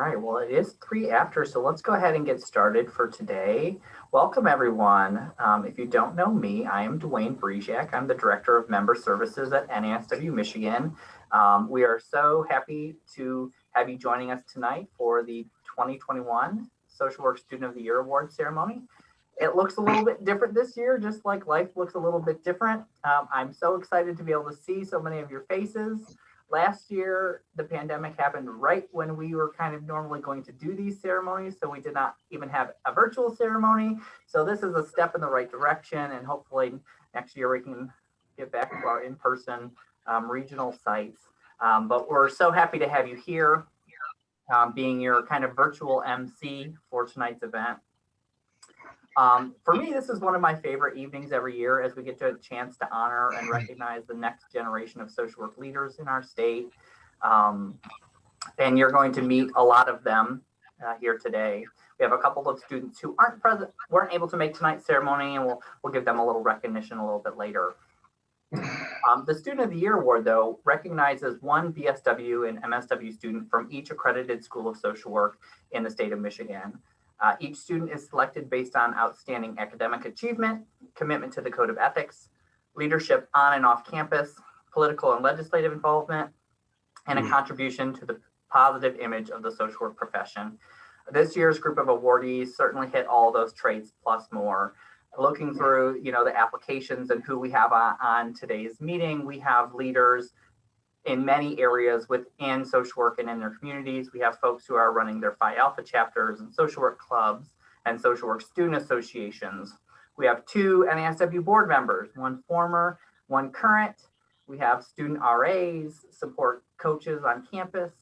All right, well, it is 3 after, so let's go ahead and get started for today. Welcome, everyone. If you don't know me, I am Dwayne Brejak. I'm the Director of Member Services at NASW-Michigan. We are so happy to have you joining us tonight for the 2021 Social Work Student of the Year Award ceremony. It looks a little bit different this year, just like life looks a little bit different. I'm so excited to be able to see so many of your faces. Last year, the pandemic happened right when we were kind of normally going to do these ceremonies, so we did not even have a virtual ceremony. So this is a step in the right direction, and hopefully next year we can get back to our in-person regional sites. But we're so happy to have you here, being your kind of virtual MC for tonight's event. For me, this is one of my favorite evenings every year as we get to a chance to honor and recognize the next generation of social work leaders in our state. And you're going to meet a lot of them here today. We have a couple of students who weren't able to make tonight's ceremony, and we'll give them a little recognition a little bit later. The Student of the Year Award, though, recognizes one BSW and MSW student from each accredited school of social work in the state of Michigan. Each student is selected based on outstanding academic achievement, commitment to the code of ethics, leadership on and off campus, political and legislative involvement, and a contribution to the positive image of the social work profession. This year's group of awardees certainly hit all those traits plus more. Looking through, the applications and who we have on today's meeting, we have leaders in many areas within social work and in their communities. We have folks who are running their Phi Alpha chapters and social work clubs and social work student associations. We have 2 NASW board members, one former, one current. We have student RAs, support coaches on campus,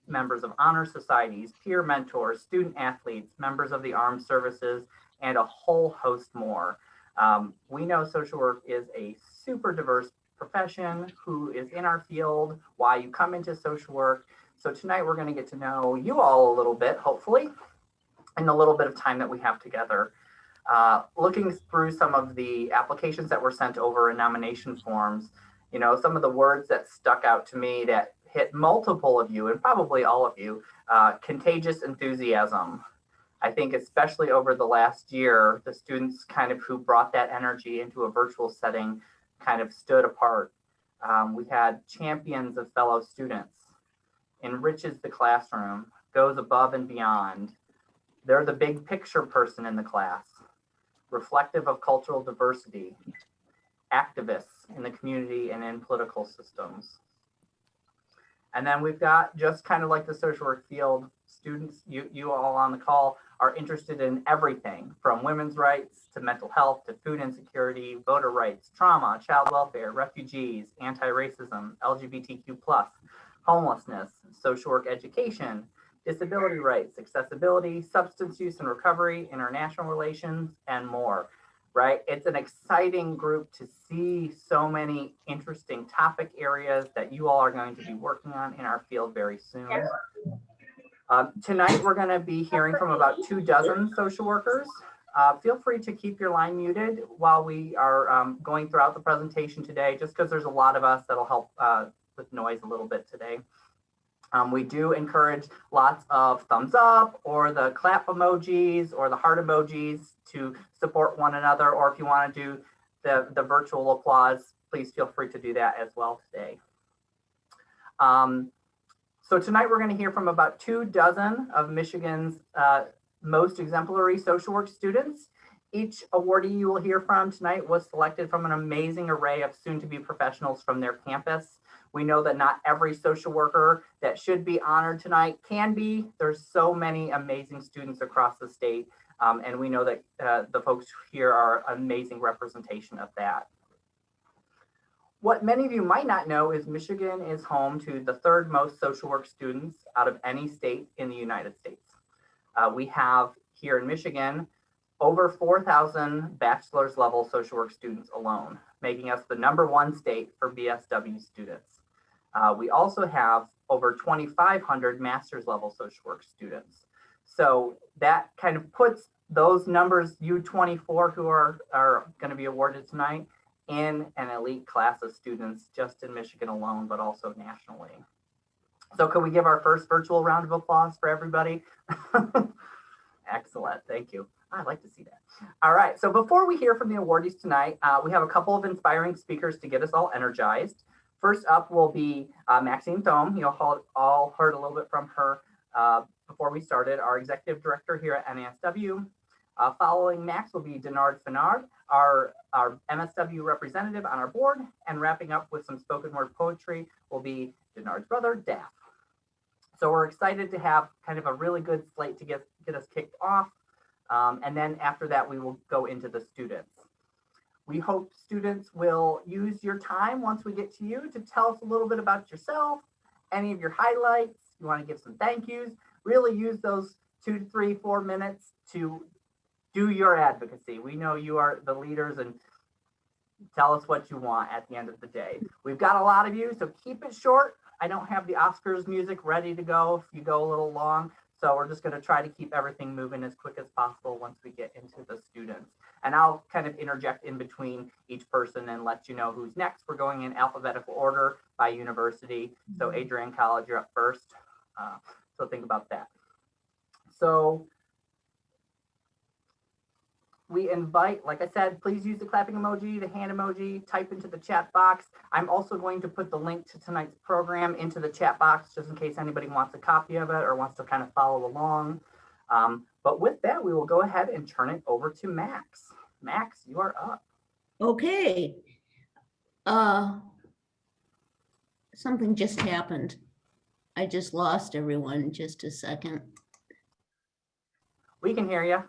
members of honor societies, peer mentors, student athletes, members of the armed services, and a whole host more. We know social work is a super diverse profession, who is in our field, why you come into social work. So tonight we're going to get to know you all a little bit, hopefully, in a little bit of time that we have together. Looking through some of the applications that were sent over in nomination forms, some of the words that stuck out to me that hit multiple of you and probably all of you, contagious enthusiasm. I think especially over the last year, the students kind of who brought that energy into a virtual setting kind of stood apart. We had champions of fellow students, enriches the classroom, goes above and beyond. They're the big picture person in the class, reflective of cultural diversity, activists in the community and in political systems. And then we've got, just kind of like the social work field, students, you all on the call, are interested in everything from women's rights to mental health to food insecurity, voter rights, trauma, child welfare, refugees, anti-racism, LGBTQ+, homelessness, social work education, disability rights, accessibility, substance use and recovery, international relations, and more, right? It's an exciting group to see so many interesting topic areas that you all are going to be working on in our field very soon. Tonight, we're going to be hearing from about 24 social workers. Feel free to keep your line muted while we are going throughout the presentation today, just because there's a lot of us that'll help with noise a little bit today. We do encourage lots of thumbs up or the clap emojis or the heart emojis to support one another, or if you want to do the virtual applause, please feel free to do that as well today. So tonight we're going to hear from about 24 of Michigan's most exemplary social work students. Each awardee you will hear from tonight was selected from an amazing array of soon-to-be professionals from their campus. We know that not every social worker that should be honored tonight can be. There's so many amazing students across the state, and we know that the folks here are amazing representation of that. What many of you might not know is Michigan is home to the 3rd most social work students out of any state in the United States. We have here in Michigan over 4,000 bachelor's level social work students alone, making us the #1 state for BSW students. We also have over 2,500 master's level social work students. So that kind of puts those numbers, you 24 who are going to be awarded tonight, in an elite class of students just in Michigan alone, but also nationally. So can we give our first virtual round of applause for everybody? Excellent, thank you. I'd like to see that. All right, so before we hear from the awardees tonight, we have a couple of inspiring speakers to get us all energized. First up will be Maxine Thome. You all heard a little bit from her before we started, our executive director here at NASW. Following Max will be Denard Fenard, our MSW representative on our board, and wrapping up with some spoken word poetry will be Denard's brother, Daff. So we're excited to have kind of a really good slate to get us kicked off. And then after that, we will go into the students. We hope students will use your time once we get to you to tell us a little bit about yourself, any of your highlights. You want to give some thank yous, really use those 2 to 3, 4 minutes to do your advocacy. We know you are the leaders, and tell us what you want at the end of the day. We've got a lot of you, so keep it short. I don't have the Oscars music ready to go if you go a little long. So we're just going to try to keep everything moving as quick as possible once we get into the students. And I'll kind of interject in between each person and let you know who's next. We're going in alphabetical order by university. So Adrian College, you're up first. So think about that. So we invite, like I said, please use the clapping emoji, the hand emoji, type into the chat box. I'm also going to put the link to tonight's program into the chat box, just in case anybody wants a copy of it or wants to kind of follow along. But with that, we will go ahead and turn it over to Max. Max, you are up. Okay. Something just happened. I just lost everyone. Just a second. We can hear you.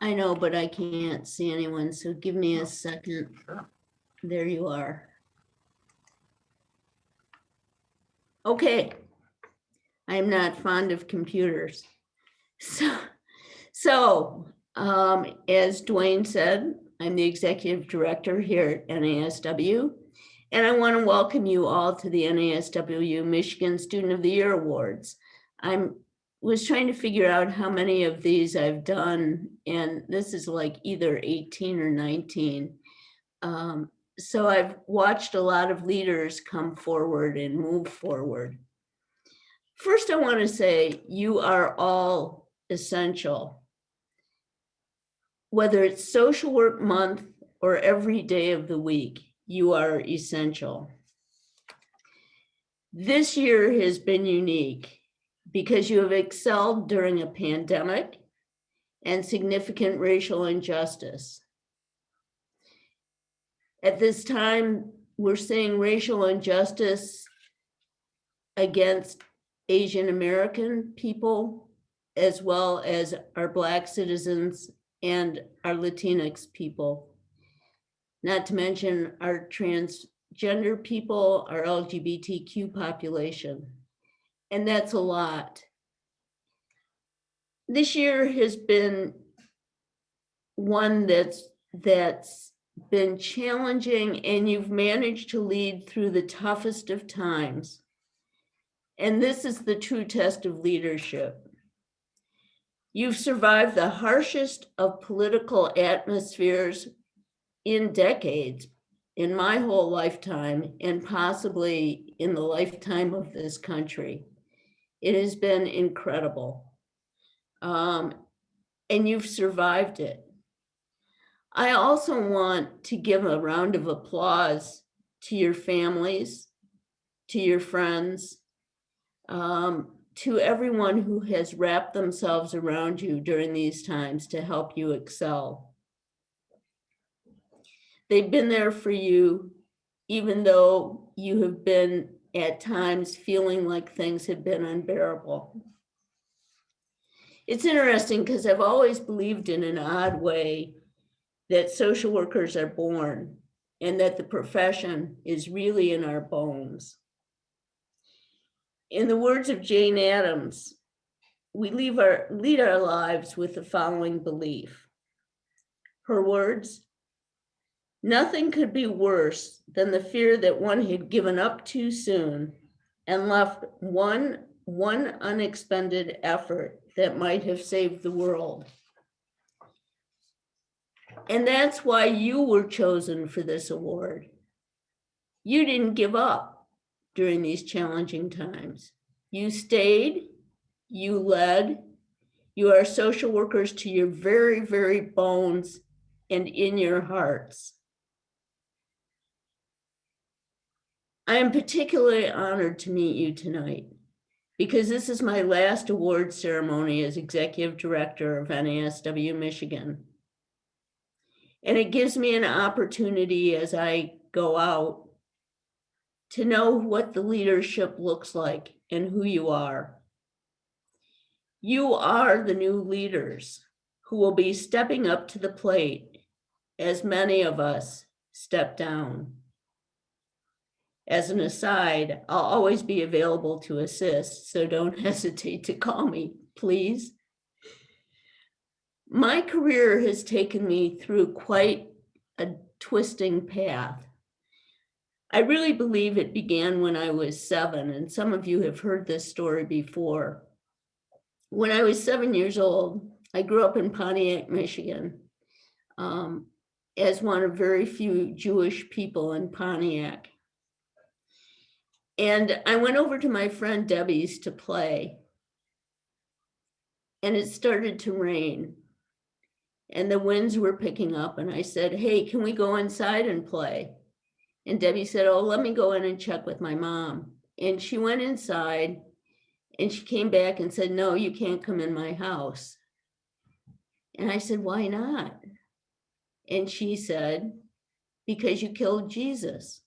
I know, but I can't see anyone, so give me a second. Sure. There you are. Okay. I'm not fond of computers. So as Dwayne said, I'm the executive director here at NASW, and I want to welcome you all to the NASW-Michigan Student of the Year Awards. Was trying to figure out how many of these I've done, and this is like either 18 or 19. So I've watched a lot of leaders come forward and move forward. First, I want to say you are all essential. Whether it's Social Work Month or every day of the week, you are essential. This year has been unique because you have excelled during a pandemic and significant racial injustice. At this time, we're seeing racial injustice against Asian American people, as well as our Black citizens and our Latinx people. Not to mention our transgender people, our LGBTQ population. And that's a lot. This year has been one that's been challenging, and you've managed to lead through the toughest of times. And this is the true test of leadership. You've survived the harshest of political atmospheres in decades, in my whole lifetime, and possibly in the lifetime of this country. It has been incredible. And you've survived it. I also want to give a round of applause to your families, to your friends, to everyone who has wrapped themselves around you during these times to help you excel. They've been there for you, even though you have been at times feeling like things have been unbearable. It's interesting because I've always believed in an odd way that social workers are born and that the profession is really in our bones. In the words of Jane Addams, we lead our lives with the following belief. Her words, "Nothing could be worse than the fear that one had given up too soon and left one unexpended effort that might have saved the world." And that's why you were chosen for this award. You didn't give up during these challenging times. You stayed, you led, you are social workers to your very, very bones and in your hearts. I am particularly honored to meet you tonight because this is my last award ceremony as Executive Director of NASW-Michigan. And it gives me an opportunity as I go out to know what the leadership looks like and who you are. You are the new leaders who will be stepping up to the plate as many of us step down. As an aside, I'll always be available to assist, so don't hesitate to call me, please. My career has taken me through quite a twisting path. I really believe it began when I was 7, and some of you have heard this story before. When I was 7 years old, I grew up in Pontiac, Michigan, as one of very few Jewish people in Pontiac. And I went over to my friend Debbie's to play, and it started to rain, and the winds were picking up, and I said, hey, can we go inside and play? And Debbie said, oh, let me go in and check with my mom. And she went inside, and she came back and said, no, you can't come in my house. And I said, why not? And she said, because you killed Jesus.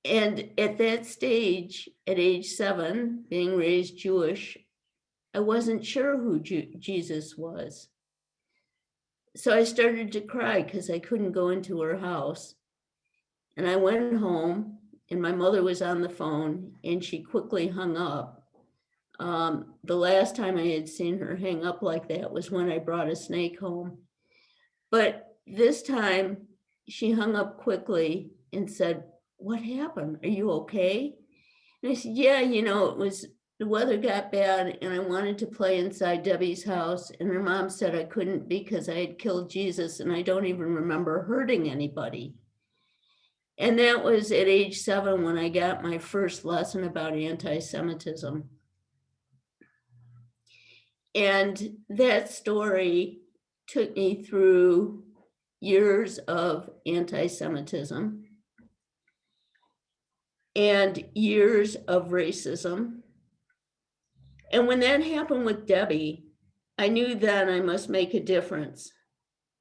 And at that stage, at age 7, being raised Jewish, I wasn't sure who Jesus was. So I started to cry because I couldn't go into her house. And I went home, and my mother was on the phone, and she quickly hung up. The last time I had seen her hang up like that was when I brought a snake home. But this time, she hung up quickly and said, what happened? Are you okay? And I said, yeah, the weather got bad and I wanted to play inside Debbie's house. And her mom said I couldn't because I had killed Jesus and I don't even remember hurting anybody. And that was at age 7 when I got my first lesson about anti-Semitism. And that story took me through years of anti-Semitism and years of racism. And when that happened with Debbie, I knew then I must make a difference,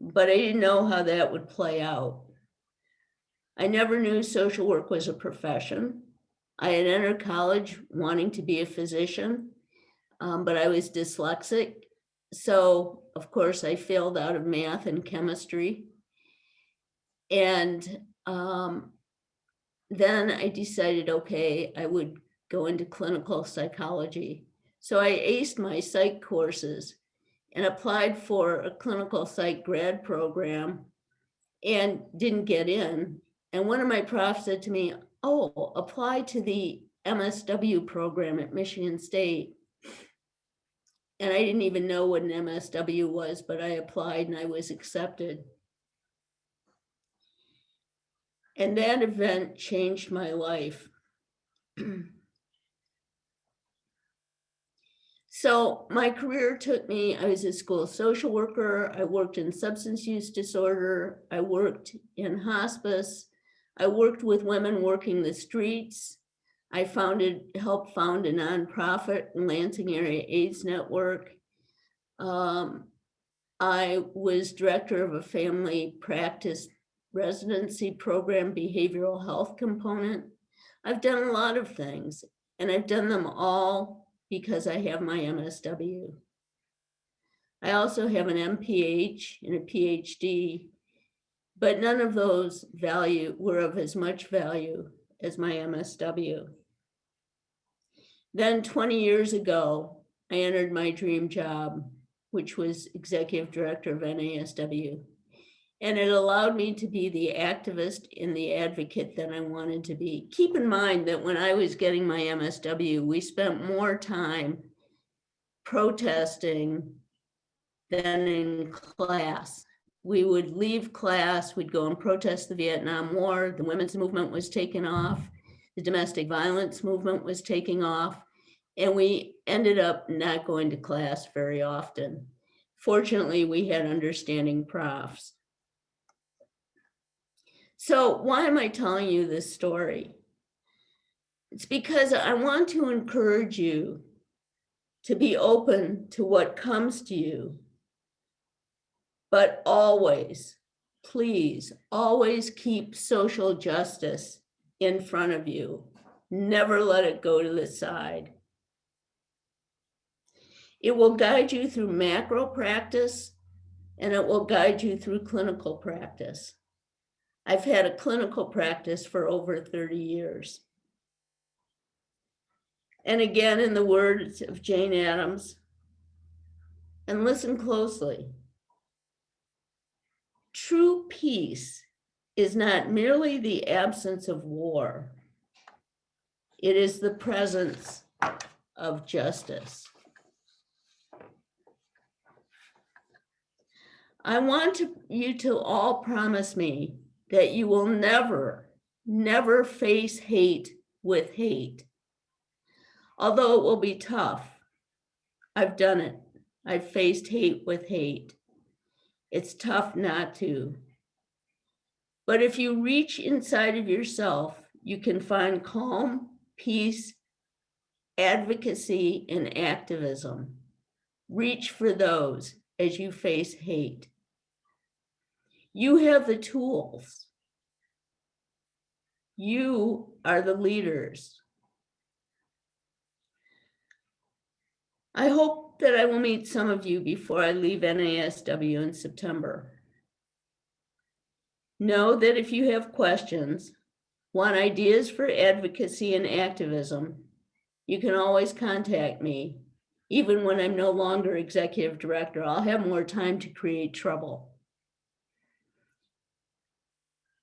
but I didn't know how that would play out. I never knew social work was a profession. I had entered college wanting to be a physician, but I was dyslexic. So of course I failed out of math and chemistry. And then I decided, okay, I would go into clinical psychology. So I aced my psych courses and applied for a clinical psych grad program and didn't get in. And one of my profs said to me, oh, apply to the MSW program at Michigan State. And I didn't even know what an MSW was, but I applied and I was accepted. And that event changed my life. So my career took me, I was a school social worker, I worked in substance use disorder, I worked in hospice, I worked with women working the streets, I helped found a nonprofit in Lansing Area AIDS Network. I was director of a family practice residency program, behavioral health component. I've done a lot of things, and I've done them all because I have my MSW. I also have an MPH and a PhD, but none of those were of as much value as my MSW. Then 20 years ago, I entered my dream job, which was executive director of NASW. And it allowed me to be the activist and the advocate that I wanted to be. Keep in mind that when I was getting my MSW, we spent more time protesting than in class. We would leave class, we'd go and protest the Vietnam War, the women's movement was taken off, the domestic violence movement was taking off, and we ended up not going to class very often. Fortunately, we had understanding profs. So why am I telling you this story? It's because I want to encourage you to be open to what comes to you, but always, please, always keep social justice in front of you. Never let it go to the side. It will guide you through macro practice, and it will guide you through clinical practice. I've had a clinical practice for over 30 years. And again, in the words of Jane Addams, and listen closely, true peace is not merely the absence of war, it is the presence of justice. I want you to all promise me that you will never, never face hate with hate. Although it will be tough, I've done it. I've faced hate with hate. It's tough not to. But if you reach inside of yourself, you can find calm, peace, advocacy, and activism. Reach for those as you face hate. You have the tools. You are the leaders. I hope that I will meet some of you before I leave NASW in September. Know that if you have questions, want ideas for advocacy and activism, you can always contact me. Even when I'm no longer executive director, I'll have more time to create trouble.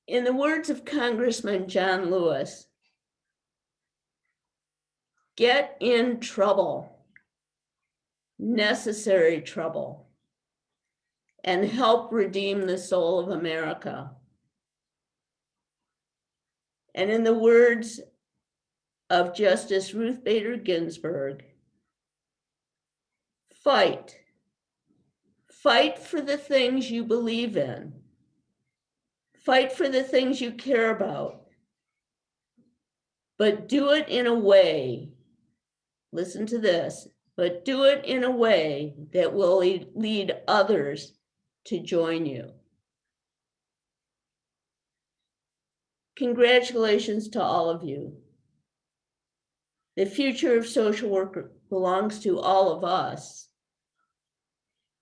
In the words of Congressman John Lewis, get in trouble, necessary trouble, and help redeem the soul of America. And in the words of Justice Ruth Bader Ginsburg, fight. Fight for the things you believe in. Fight for the things you care about. But do it in a way, listen to this, but do it in a way that will lead others to join you. Congratulations to all of you. The future of social work belongs to all of us.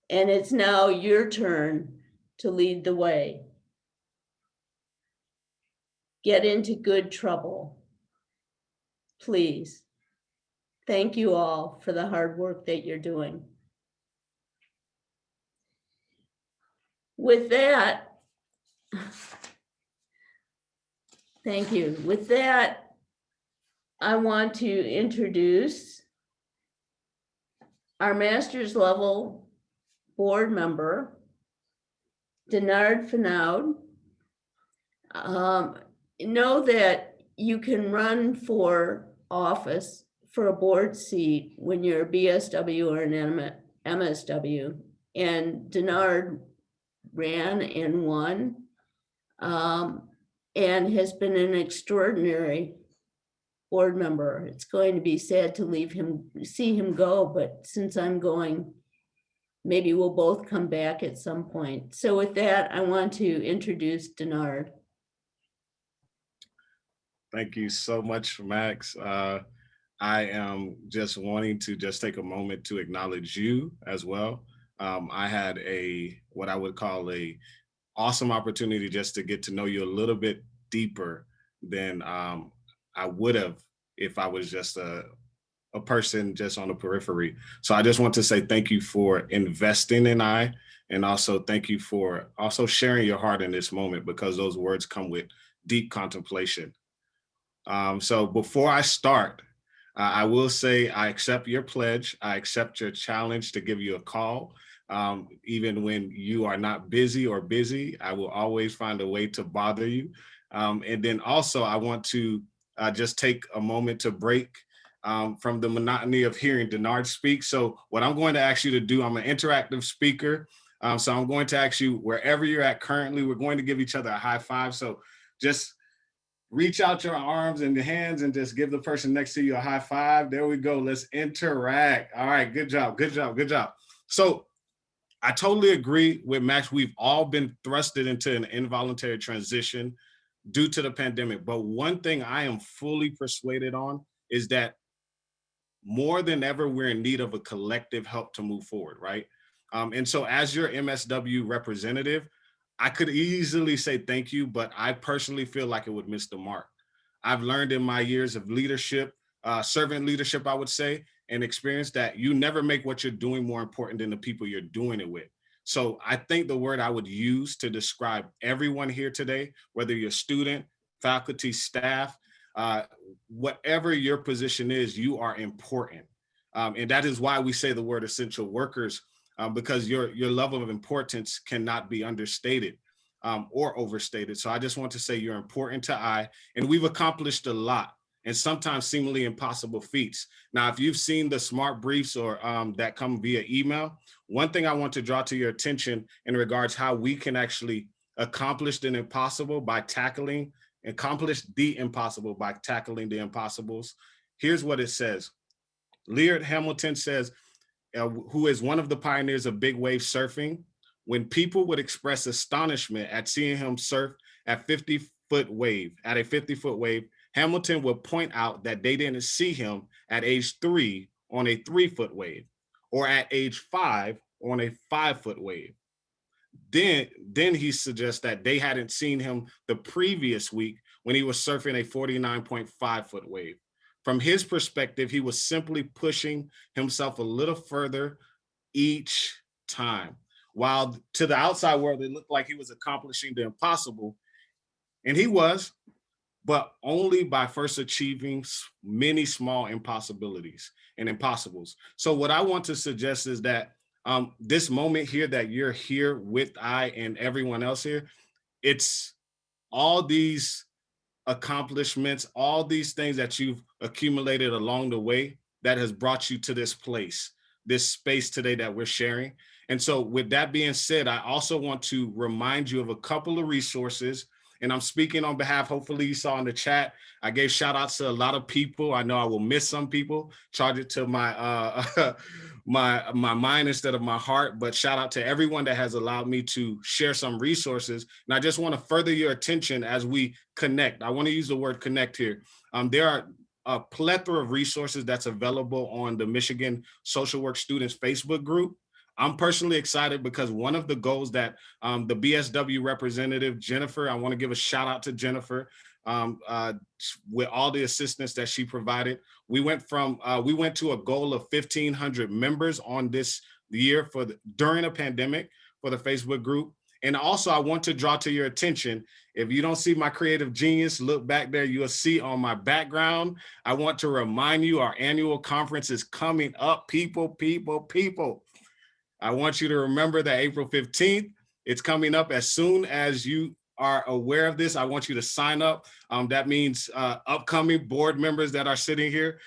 And it's now your turn to lead the way. Get into good trouble, please. Thank you all for the hard work that you're doing. With that, thank you. With that, I want to introduce our master's level board member, Denard Fanaud. Know that you can run for office for a board seat when you're a BSW or an MSW. And Denard ran and won, and has been an extraordinary board member. It's going to be sad to see him go, but since I'm going, maybe we'll both come back at some point. So with that, I want to introduce Denard. Thank you so much, Max. I am just wanting to just take a moment to acknowledge you as well. I had what I would call a awesome opportunity just to get to know you a little bit deeper than I would have if I was just a person just on the periphery. So I just want to say thank you for investing in and also thank you for also sharing your heart in this moment, because those words come with deep contemplation. So before I start, I will say I accept your pledge. I accept your challenge to give you a call. Even when you are not busy, I will always find a way to bother you. And then also I want to just take a moment to break from the monotony of hearing Denard speak. So what I'm going to ask you to do, I'm an interactive speaker. So I'm going to ask you, wherever you're at currently, we're going to give each other a high five. So just reach out your arms and your hands and just give the person next to you a high five. There we go. Let's interact. All right, good job, good job, good job. So I totally agree with Max. We've all been thrusted into an involuntary transition due to the pandemic. But one thing I am fully persuaded on is that more than ever, we're in need of a collective help to move forward, right? And so as your MSW representative, I could easily say thank you, but I personally feel like it would miss the mark. I've learned in my years of leadership, servant leadership, I would say, and experience that you never make what you're doing more important than the people you're doing it with. So I think the word I would use to describe everyone here today, whether you're a student, faculty, staff, whatever your position is, you are important. And that is why we say the word essential workers, because your level of importance cannot be understated or overstated. So I just want to say you're important to I, and we've accomplished a lot and sometimes seemingly impossible feats. Now, if you've seen the smart briefs or that come via email, one thing I want to draw to your attention in regards how we can actually accomplish the impossible by tackling the impossibles. Here's what it says. Lear Hamilton says, who is one of the pioneers of big wave surfing, when people would express astonishment at seeing him surf at a 50-foot wave, Hamilton would point out that they didn't see him at age 3 on a 3-foot wave, or at age 5 on a 5-foot wave. Then he suggests that they hadn't seen him the previous week when he was surfing a 49.5-foot wave. From his perspective, he was simply pushing himself a little further each time. While to the outside world, it looked like he was accomplishing the impossible, and he was, but only by first achieving many small impossibilities and impossibles. So what I want to suggest is that this moment here that you're here with I and everyone else here, it's all these accomplishments, all these things that you've accumulated along the way that has brought you to this place, this space today that we're sharing. And so with that being said, I also want to remind you of a couple of resources. And I'm speaking on behalf, hopefully you saw in the chat, I gave shout outs to a lot of people. I know I will miss some people, charge it to my my mind instead of my heart, but shout out to everyone that has allowed me to share some resources. And I just want to further your attention as we connect. I want to use the word connect here. There are a plethora of resources that's available on the Michigan Social Work Students Facebook group. I'm personally excited because one of the goals that the BSW representative, Jennifer, I want to give a shout out to Jennifer with all the assistance that she provided. We went to a goal of 1,500 members on this year during a pandemic for the Facebook group. And also I want to draw to your attention, if you don't see my creative genius, look back there, you'll see on my background. I want to remind you our annual conference is coming up, people. I want you to remember that April 15th, it's coming up. As soon as you are aware of this, I want you to sign up. That means upcoming board members that are sitting here,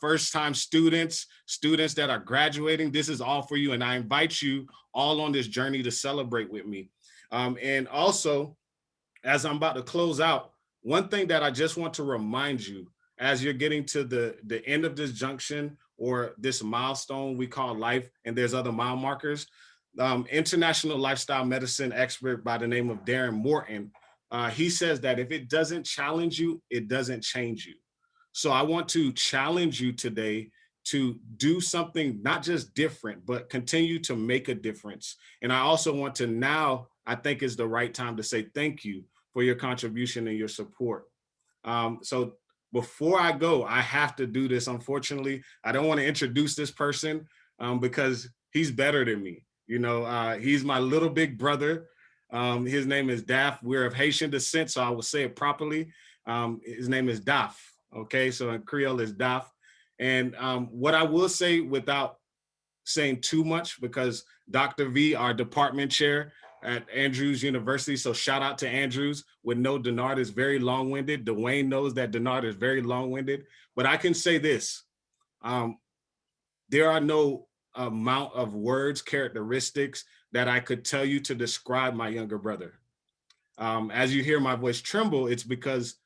first-time students that are graduating. This is all for you, and I invite you all on this journey to celebrate with me. And also, as I'm about to close out, one thing that I just want to remind you as you're getting to the end of this junction or this milestone we call life, and there's other mile markers. International lifestyle medicine expert by the name of Darren Morton, he says that if it doesn't challenge you, it doesn't change you. So I want to challenge you today to do something not just different, but continue to make a difference. And I also want to now, I think is the right time to say thank you for your contribution and your support. So before I go, I have to do this. Unfortunately, I don't want to introduce this person because he's better than me. You know, he's my little big brother. His name is Daf. We're of Haitian descent, so I will say it properly. His name is Daf. Okay, so in Creole is Daf. And what I will say without saying too much, because Dr. V, our department chair, at Andrews University. So shout out to Andrews. With no, Denard is very long-winded. Dwayne knows that Denard is very long-winded. But I can say this, there are no amount of words, characteristics that I could tell you to describe my younger brother. As you hear my voice tremble, it's because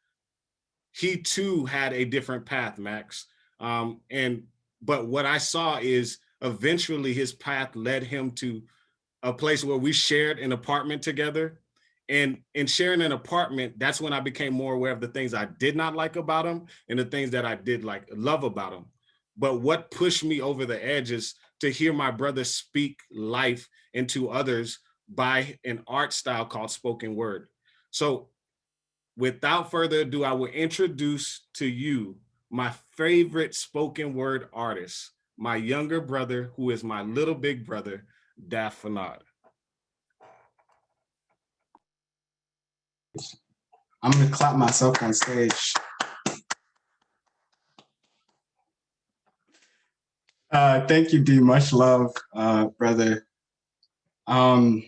he too had a different path, Max. But what I saw is eventually his path led him to a place where we shared an apartment together. And in sharing an apartment, that's when I became more aware of the things I did not like about him and the things that I did love about him. But what pushed me over the edge is to hear my brother speak life into others by an art style called spoken word. So without further ado, I will introduce to you my favorite spoken word artist, my younger brother, who is my little big brother, Dafanad. I'm gonna clap myself on stage. Thank you, D. Much love, brother. I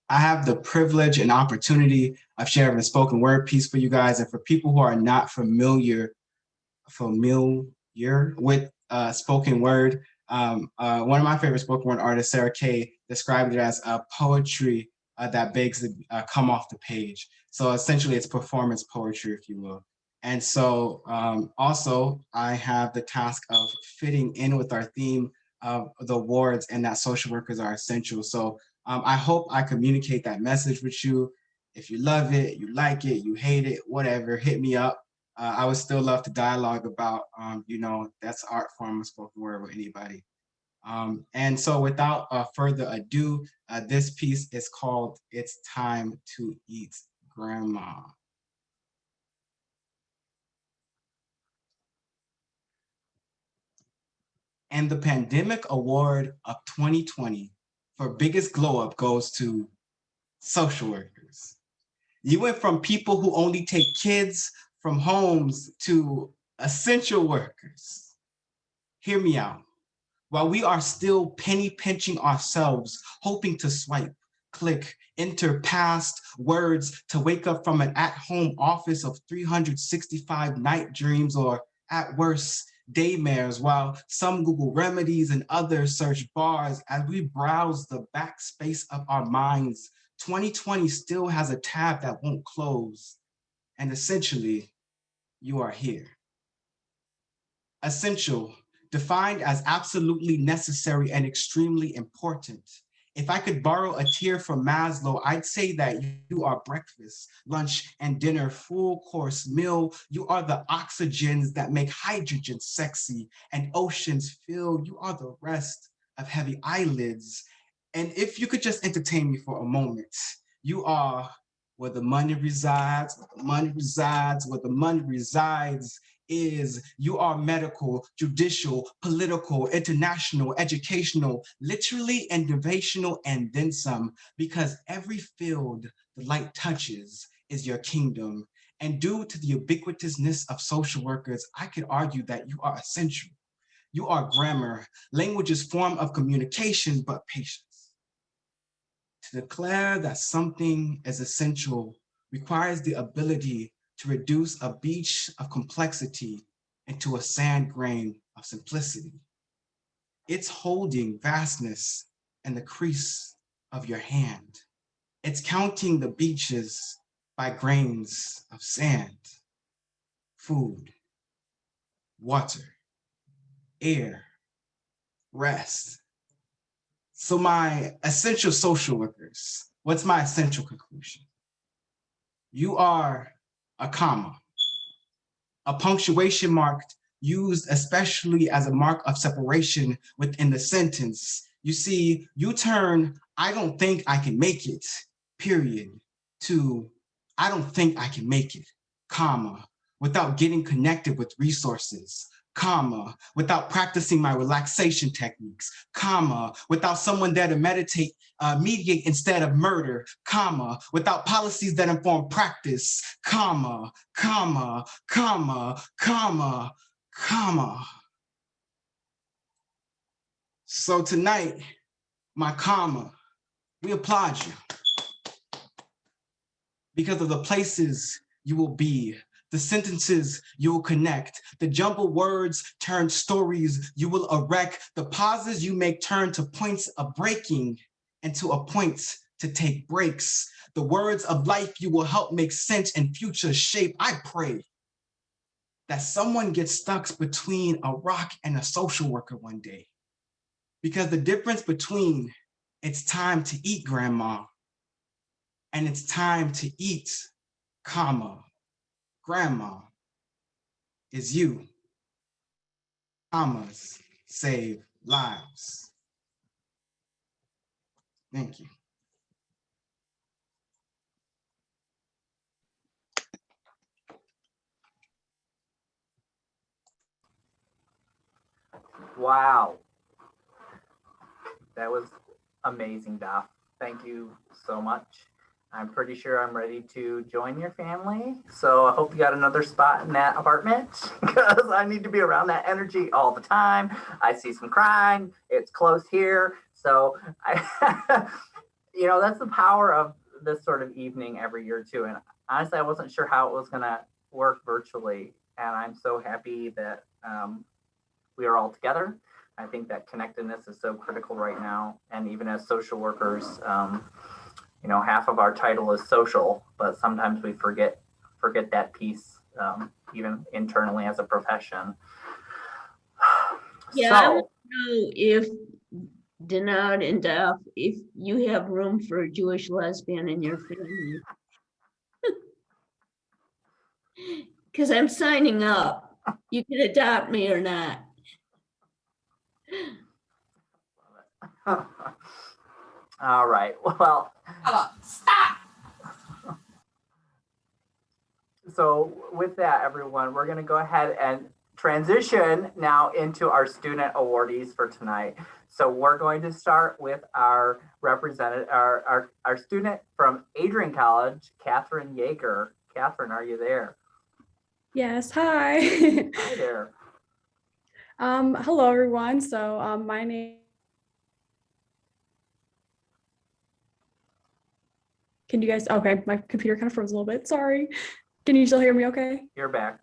have the privilege and opportunity of sharing a spoken word piece for you guys. And for people who are not familiar with spoken word, one of my favorite spoken word artists, Sarah Kay, described it as poetry that begs to come off the page. So essentially it's performance poetry, if you will. And so also I have the task of fitting in with our theme of the awards and that social workers are essential. So I hope I communicate that message with you. If you love it, you like it, you hate it, whatever, hit me up. I would still love to dialogue about, that's art form of spoken word with anybody. And so without further ado, this piece is called It's Time to Eat Grandma. And the Pandemic Award of 2020 for biggest glow up goes to social workers. You went from people who only take kids from homes to essential workers. Hear me out. While we are still penny pinching ourselves, hoping to swipe, click, enter past words to wake up from an at-home office of 365 night dreams, or at worst, daymares, while some Google remedies and others search bars as we browse the backspace of our minds, 2020 still has a tab that won't close. And essentially, you are here. Essential, defined as absolutely necessary and extremely important. If I could borrow a tier from Maslow, I'd say that you are breakfast, lunch, and dinner, full course meal. You are the oxygens that make hydrogen sexy and oceans feel. You are the rest of heavy eyelids. And if you could just entertain me for a moment, you are where the money resides, where the money resides, where the money resides. You are medical, judicial, political, international, educational, literally innovational, and then some, because every field the light touches is your kingdom. And due to the ubiquitousness of social workers, I could argue that you are essential. You are grammar, language's form of communication, but patience. To declare that something is essential requires the ability to reduce a beach of complexity into a sand grain of simplicity. It's holding vastness in the crease of your hand. It's counting the beaches by grains of sand. Food, water, air, rest. So my essential social workers, what's my essential conclusion? You are a comma, a punctuation mark used especially as a mark of separation within the sentence. You see, you turn, I don't think I can make it, period, to I don't think I can make it, comma, without getting connected with resources, comma, without practicing my relaxation techniques, comma, without someone there to meditate, mediate instead of murder, comma, without policies that inform practice, comma, comma, comma, comma, comma. So tonight, my comma, we applaud you. because of the places you will be, the sentences you will connect, the jumbled words turn stories you will erect, the pauses you make turn to points of breaking and to a point to take breaks. The words of life you will help make sense and future shape. I pray that someone gets stuck between a rock and a social worker one day. Because the difference between it's time to eat, grandma, and it's time to eat, comma, grandma, is you. Commas save lives. Thank you. Wow. That was amazing, Daph. Thank you so much. I'm pretty sure I'm ready to join your family. So I hope you got another spot in that apartment because I need to be around that energy all the time. I see some crying. It's close here. So that's the power of this sort of evening every year too. And honestly, I wasn't sure how it was going to work virtually. And I'm so happy that we are all together. I think that connectedness is so critical right now. And even as social workers, half of our title is social, but sometimes we forget that piece, even internally as a profession. Yeah, I want to know if Denard and Daph, if you have room for a Jewish lesbian in your family. Because I'm signing up. You can adopt me or not. All right. Well, stop. So with that, everyone, we're going to go ahead and transition now into our student awardees for tonight. So we're going to start with our representative, our student from Adrian College, Catherine Yeager. Catherine, are you there? Yes, hi. Hi there. Hello, everyone. So my name. Can you guys, okay, my computer kind of froze a little bit. Sorry. Can you still hear me okay? You're back.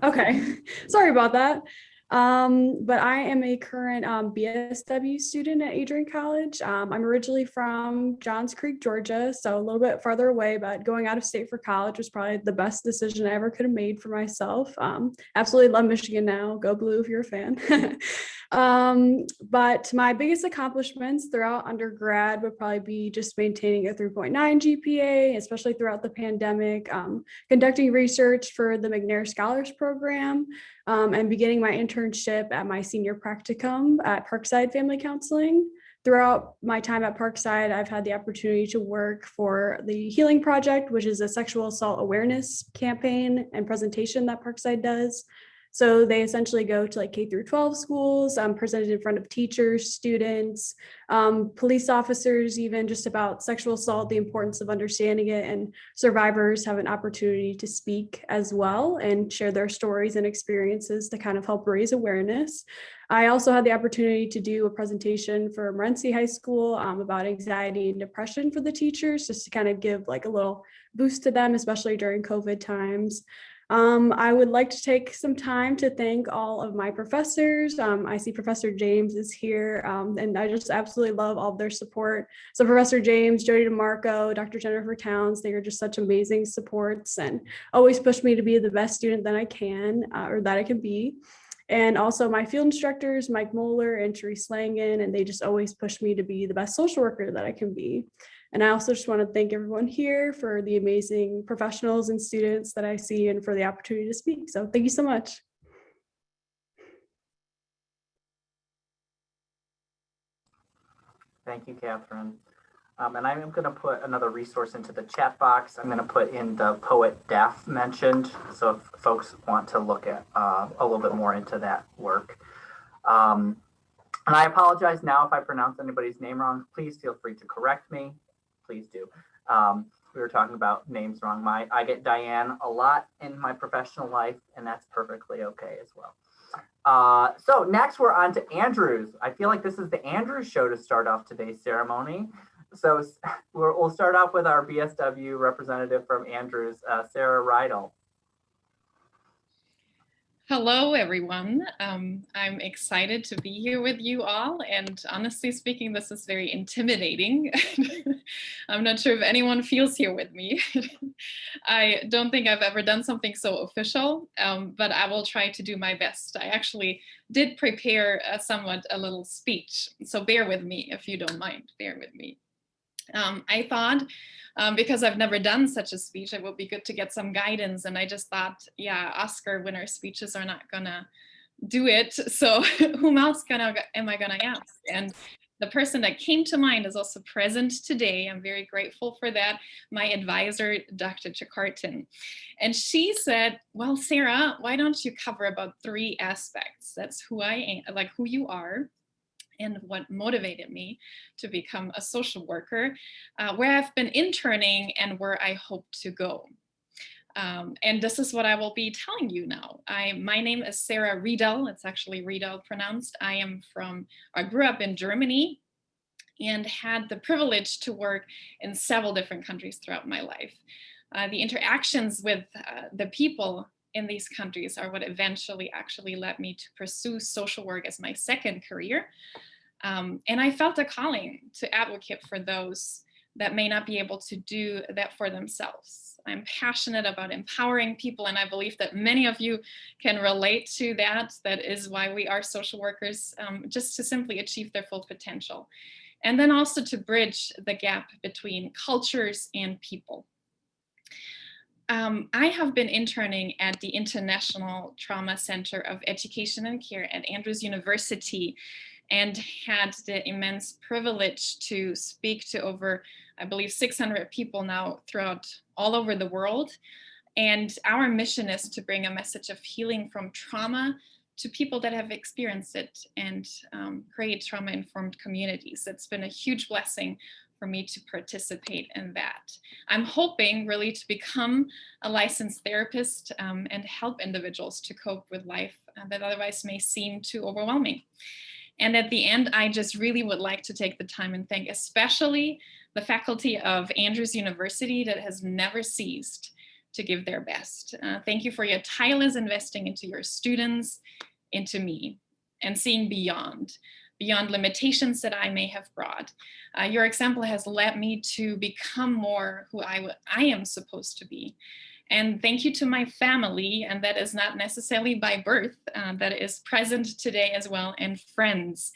Okay, sorry about that. But I am a current BSW student at Adrian College. I'm originally from Johns Creek, Georgia, so a little bit farther away, but going out of state for college was probably the best decision I ever could have made for myself. Absolutely love Michigan now. Go Blue if you're a fan. But my biggest accomplishments throughout undergrad would probably be just maintaining a 3.9 GPA, especially throughout the pandemic, conducting research for the McNair Scholars Program, and beginning my internship at my senior practicum at Parkside Family Counseling. Throughout my time at Parkside, I've had the opportunity to work for the Healing Project, which is a sexual assault awareness campaign and presentation that Parkside does. So they essentially go to like K through 12 schools, presented in front of teachers, students, police officers, even just about sexual assault, the importance of understanding it, and survivors have an opportunity to speak as well and share their stories and experiences to kind of help raise awareness. I also had the opportunity to do a presentation for Morenci High School about anxiety and depression for the teachers, just to kind of give like a little boost to them, especially during COVID times. I would like to take some time to thank all of my professors. I see Professor James is here, and I just absolutely love all of their support. So Professor James, Jody DeMarco, Dr. Jennifer Towns, they are just such amazing supports and always push me to be the best student that I can, or that I can be. And also my field instructors, Mike Moeller and Therese Langen, and they just always push me to be the best social worker that I can be. And I also just want to thank everyone here for the amazing professionals and students that I see and for the opportunity to speak. So thank you so much. Thank you, Catherine. And I'm going to put another resource into the chat box. I'm going to put in the poet Daph mentioned. So if folks want to look at a little bit more into that work. And I apologize now if I pronounce anybody's name wrong. Please feel free to correct me. Please do. We were talking about names wrong. I get Diane a lot in my professional life, and that's perfectly okay as well. So next we're on to Andrews. I feel like this is the Andrews show to start off today's ceremony. So we'll start off with our BSW representative from Andrews, Sarah Riedel. Hello, everyone. I'm excited to be here with you all. And honestly speaking, this is very intimidating. I'm not sure if anyone feels here with me. I don't think I've ever done something so official, but I will try to do my best. I actually did prepare a little speech. So bear with me if you don't mind, bear with me. I thought, because I've never done such a speech, it would be good to get some guidance. And I just thought, yeah, Oscar winner speeches are not gonna do it. So whom else am I gonna ask? And the person that came to mind is also present today. I'm very grateful for that. My advisor, Dr. Chakartin. And she said, well, Sarah, why don't you cover about 3 aspects? That's who I am, like who you are, and what motivated me to become a social worker, where I've been interning and where I hope to go. And this is what I will be telling you now. My name is Sarah Riedel. It's actually Riedel pronounced. I grew up in Germany and had the privilege to work in several different countries throughout my life. The interactions with the people in these countries are what eventually actually led me to pursue social work as my second career. And I felt a calling to advocate for those that may not be able to do that for themselves. I'm passionate about empowering people, and I believe that many of you can relate to that. That is why we are social workers, just to simply achieve their full potential. And then also to bridge the gap between cultures and people. I have been interning at the International Trauma Center of Education and Care at Andrews University, and had the immense privilege to speak to over, I believe, 600 people now throughout all over the world. And our mission is to bring a message of healing from trauma to people that have experienced it and create trauma-informed communities. It's been a huge blessing for me to participate in that. I'm hoping really to become a licensed therapist and help individuals to cope with life that otherwise may seem too overwhelming. And at the end, I just really would like to take the time and thank especially the faculty of Andrews University that has never ceased to give their best. Thank you for your tireless investing into your students, into me, and seeing beyond limitations that I may have brought. Your example has led me to become more who I am supposed to be. And thank you to my family, and that is not necessarily by birth, that is present today as well, and friends.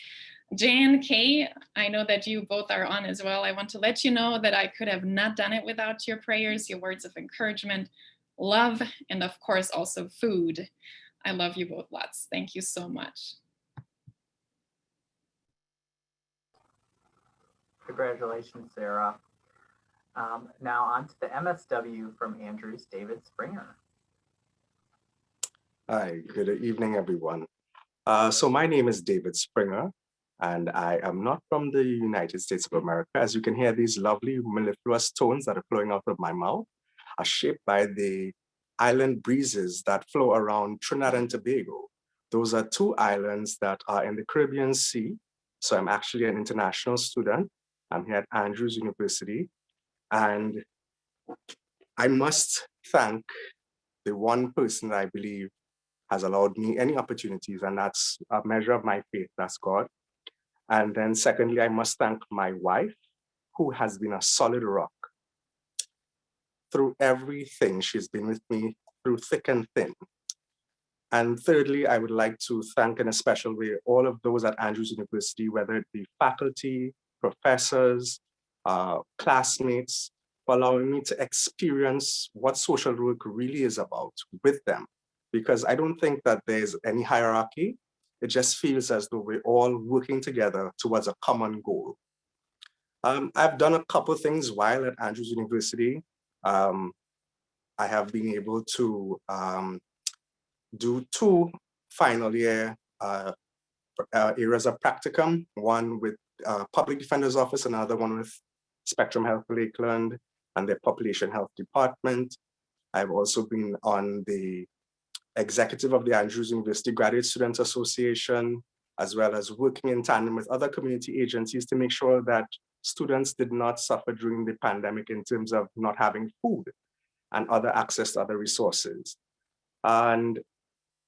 Jan, Kay, I know that you both are on as well. I want to let you know that I could have not done it without your prayers, your words of encouragement, love, and of course also food. I love you both lots. Thank you so much. Congratulations, Sarah. Now on to the MSW from Andrews, David Springer. Hi, good evening, everyone. So my name is David Springer, and I am not from the United States of America. As you can hear, these lovely mellifluous tones that are flowing out of my mouth are shaped by the island breezes that flow around Trinidad and Tobago. Those are 2 islands that are in the Caribbean Sea. So I'm actually an international student. I'm here at Andrews University. And I must thank the one person that I believe has allowed me any opportunities, and that's a measure of my faith, that's God. And then secondly, I must thank my wife, who has been a solid rock. Through everything, she's been with me through thick and thin. And thirdly, I would like to thank in a special way all of those at Andrews University, whether it be faculty, professors, classmates, for allowing me to experience what social work really is about with them. Because I don't think that there's any hierarchy. It just feels as though we're all working together towards a common goal. I've done a couple of things while at Andrews University. I have been able to do 2 final year areas of practicum, one with Public Defender's Office, another one with Spectrum Health Lakeland and their Population Health Department. I've also been on the executive of the Andrews University Graduate Students Association, as well as working in tandem with other community agencies to make sure that students did not suffer during the pandemic in terms of not having food and other access to other resources. And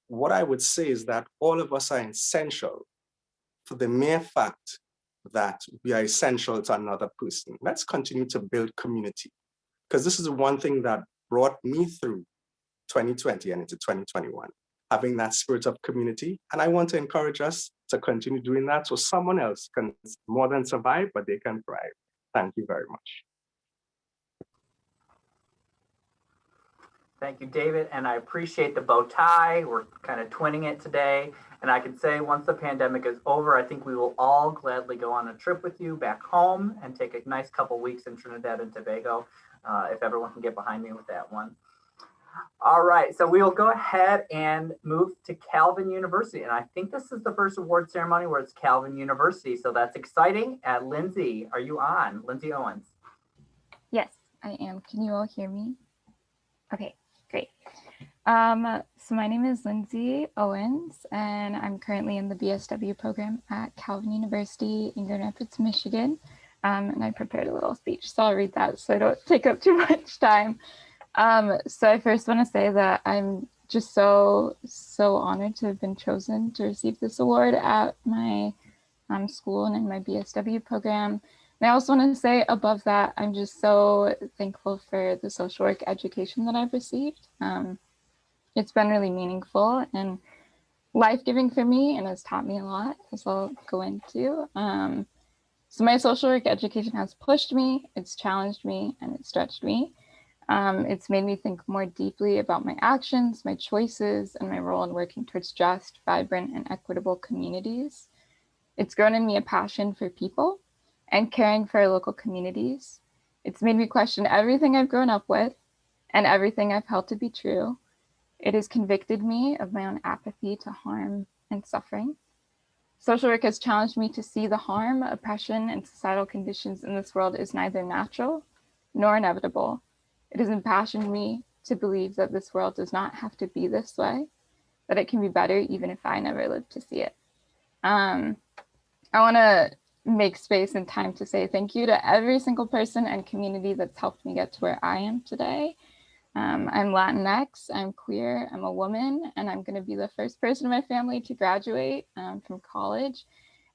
what I would say is that all of us are essential for the mere fact that we are essential to another person. Let's continue to build community, because this is one thing that brought me through 2020 and into 2021, having that spirit of community. And I want to encourage us to continue doing that so someone else can more than survive, but they can thrive. Thank you very much. Thank you, David. And I appreciate the bow tie. We're kind of twinning it today. And I can say once the pandemic is over, I think we will all gladly go on a trip with you back home and take a nice couple weeks in Trinidad and Tobago, if everyone can get behind me with that one. All right, so we will go ahead and move to Calvin University. And I think this is the first award ceremony where it's Calvin University. So that's exciting. Lindsay, are you on? Lindsay Owens. Yes, I am. Can you all hear me? Okay, great. So my name is Lindsay Owens, and I'm currently in the BSW program at Calvin University in Grand Rapids, Michigan. And I prepared a little speech, so I'll read that so I don't take up too much time. So I first want to say that I'm just so honored to have been chosen to receive this award at my school and in my BSW program. And I also want to say above that, I'm just so thankful for the social work education that I've received. It's been really meaningful and life-giving for me, and has taught me a lot, as I'll go into. So my social work education has pushed me, it's challenged me, and it's stretched me. It's made me think more deeply about my actions, my choices, and my role in working towards just, vibrant, and equitable communities. It's grown in me a passion for people and caring for our local communities. It's made me question everything I've grown up with and everything I've held to be true. It has convicted me of my own apathy to harm and suffering. Social work has challenged me to see the harm, oppression, and societal conditions in this world is neither natural nor inevitable. It has impassioned me to believe that this world does not have to be this way, that it can be better even if I never live to see it. I want to make space and time to say thank you to every single person and community that's helped me get to where I am today. I'm Latinx, I'm queer, I'm a woman, and I'm going to be the first person in my family to graduate from college.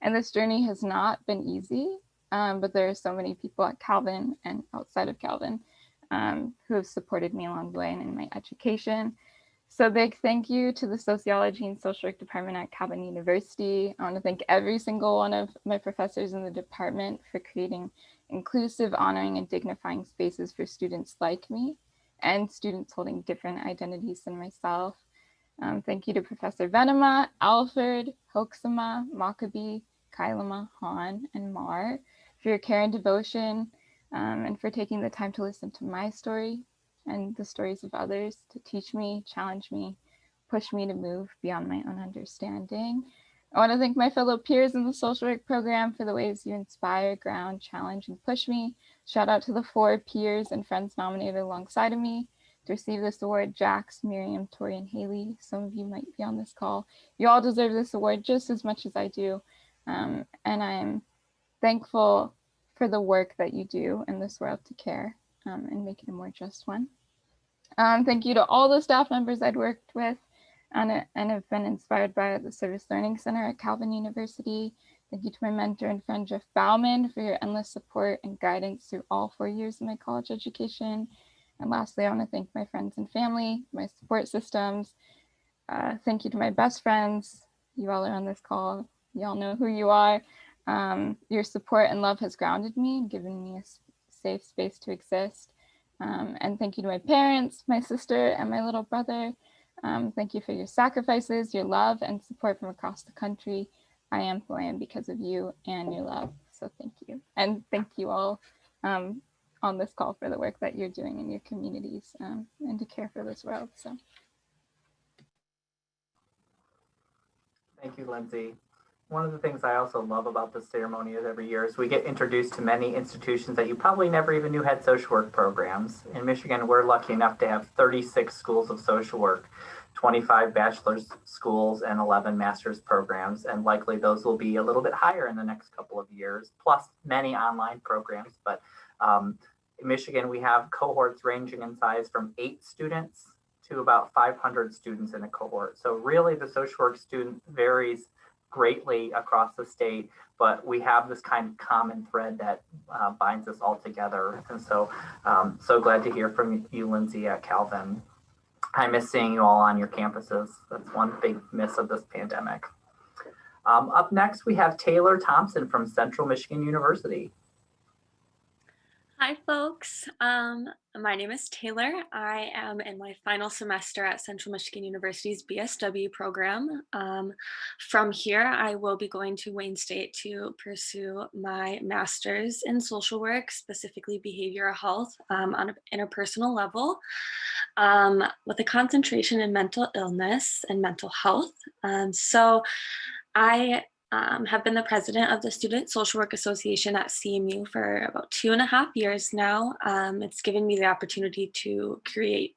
And this journey has not been easy, but there are so many people at Calvin and outside of Calvin who have supported me along the way and in my education. So big thank you to the Sociology and Social Work Department at Calvin University. I want to thank every single one of my professors in the department for creating inclusive, honoring, and dignifying spaces for students like me and students holding different identities than myself. Thank you to Professor Venema, Alfred, Hoaxama, Maccabee, Kailama, Han, and Mar for your care and devotion, and for taking the time to listen to my story and the stories of others, to teach me, challenge me, push me to move beyond my own understanding. I want to thank my fellow peers in the social work program for the ways you inspire, ground, challenge, and push me. Shout out to the 4 peers and friends nominated alongside of me to receive this award: Jax, Miriam, Tori, and Haley. Some of you might be on this call. You all deserve this award just as much as I do. And I'm thankful for the work that you do in this world to care and make it a more just one. Thank you to all the staff members I'd worked with and have been inspired by at the Service Learning Center at Calvin University. Thank you to my mentor and friend, Jeff Bauman, for your endless support and guidance through all 4 years of my college education. And lastly, I want to thank my friends and family, my support systems. Thank you to my best friends. You all are on this call. You all know who you are. Your support and love has grounded me and given me a safe space to exist. And thank you to my parents, my sister, and my little brother. Thank you for your sacrifices, your love, and support from across the country. I am who I am because of you and your love. So thank you. And thank you all on this call for the work that you're doing in your communities and to care for this world. So. Thank you, Lindsay. One of the things I also love about this ceremony is every year is we get introduced to many institutions that you probably never even knew had social work programs. In Michigan, we're lucky enough to have 36 schools of social work, 25 bachelor's schools, and 11 master's programs. And likely those will be a little bit higher in the next couple of years, plus many online programs. But in Michigan, we have cohorts ranging in size from 8 students to about 500 students in a cohort. So really the social work student varies greatly across the state, but we have this kind of common thread that binds us all together. And so, so glad to hear from you, Lindsay, at Calvin. I miss seeing you all on your campuses. That's one big miss of this pandemic. Up next, we have Taylor Thompson from Central Michigan University. Hi, folks. My name is Taylor. I am in my final semester at Central Michigan University's BSW program. From here, I will be going to Wayne State to pursue my master's in social work, specifically behavioral health on an interpersonal level, with a concentration in mental illness and mental health. So I have been the president of the Student Social Work Association at CMU for about 2.5 years now. It's given me the opportunity to create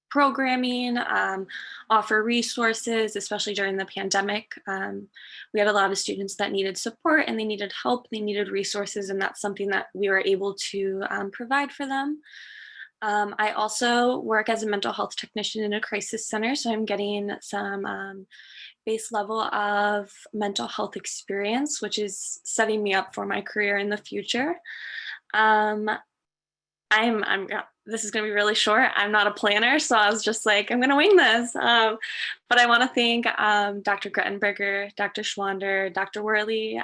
programming, offer resources, especially during the pandemic. We had a lot of students that needed support and they needed help, they needed resources, and that's something that we were able to provide for them. I also work as a mental health technician in a crisis center, so I'm getting some base level of mental health experience, which is setting me up for my career in the future. This is going to be really short. I'm not a planner, so I was just like, I'm going to wing this. But I want to thank Dr. Grettenberger, Dr. Schwander, Dr. Worley,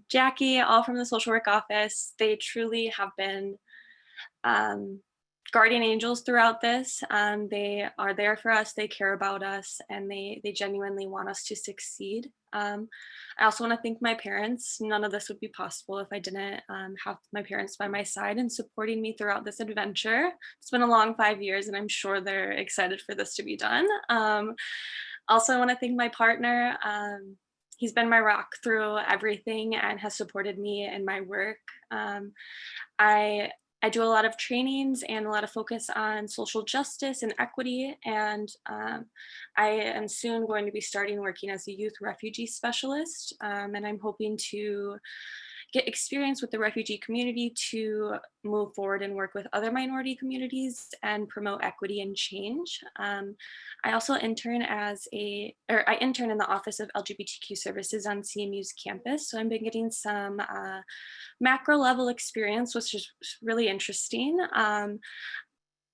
Jackie, all from the social work office. They truly have been guardian angels throughout this. They are there for us, they care about us, and they genuinely want us to succeed. I also want to thank my parents. None of this would be possible if I didn't have my parents by my side and supporting me throughout this adventure. It's been a long 5 years and I'm sure they're excited for this to be done. Also, I want to thank my partner. He's been my rock through everything and has supported me in my work. I do a lot of trainings and a lot of focus on social justice and equity, and I am soon going to be starting working as a youth refugee specialist, and I'm hoping to get experience with the refugee community to move forward and work with other minority communities and promote equity and change. I also intern I intern in the Office of LGBTQ Services on CMU's campus. So I've been getting some macro level experience, which is really interesting.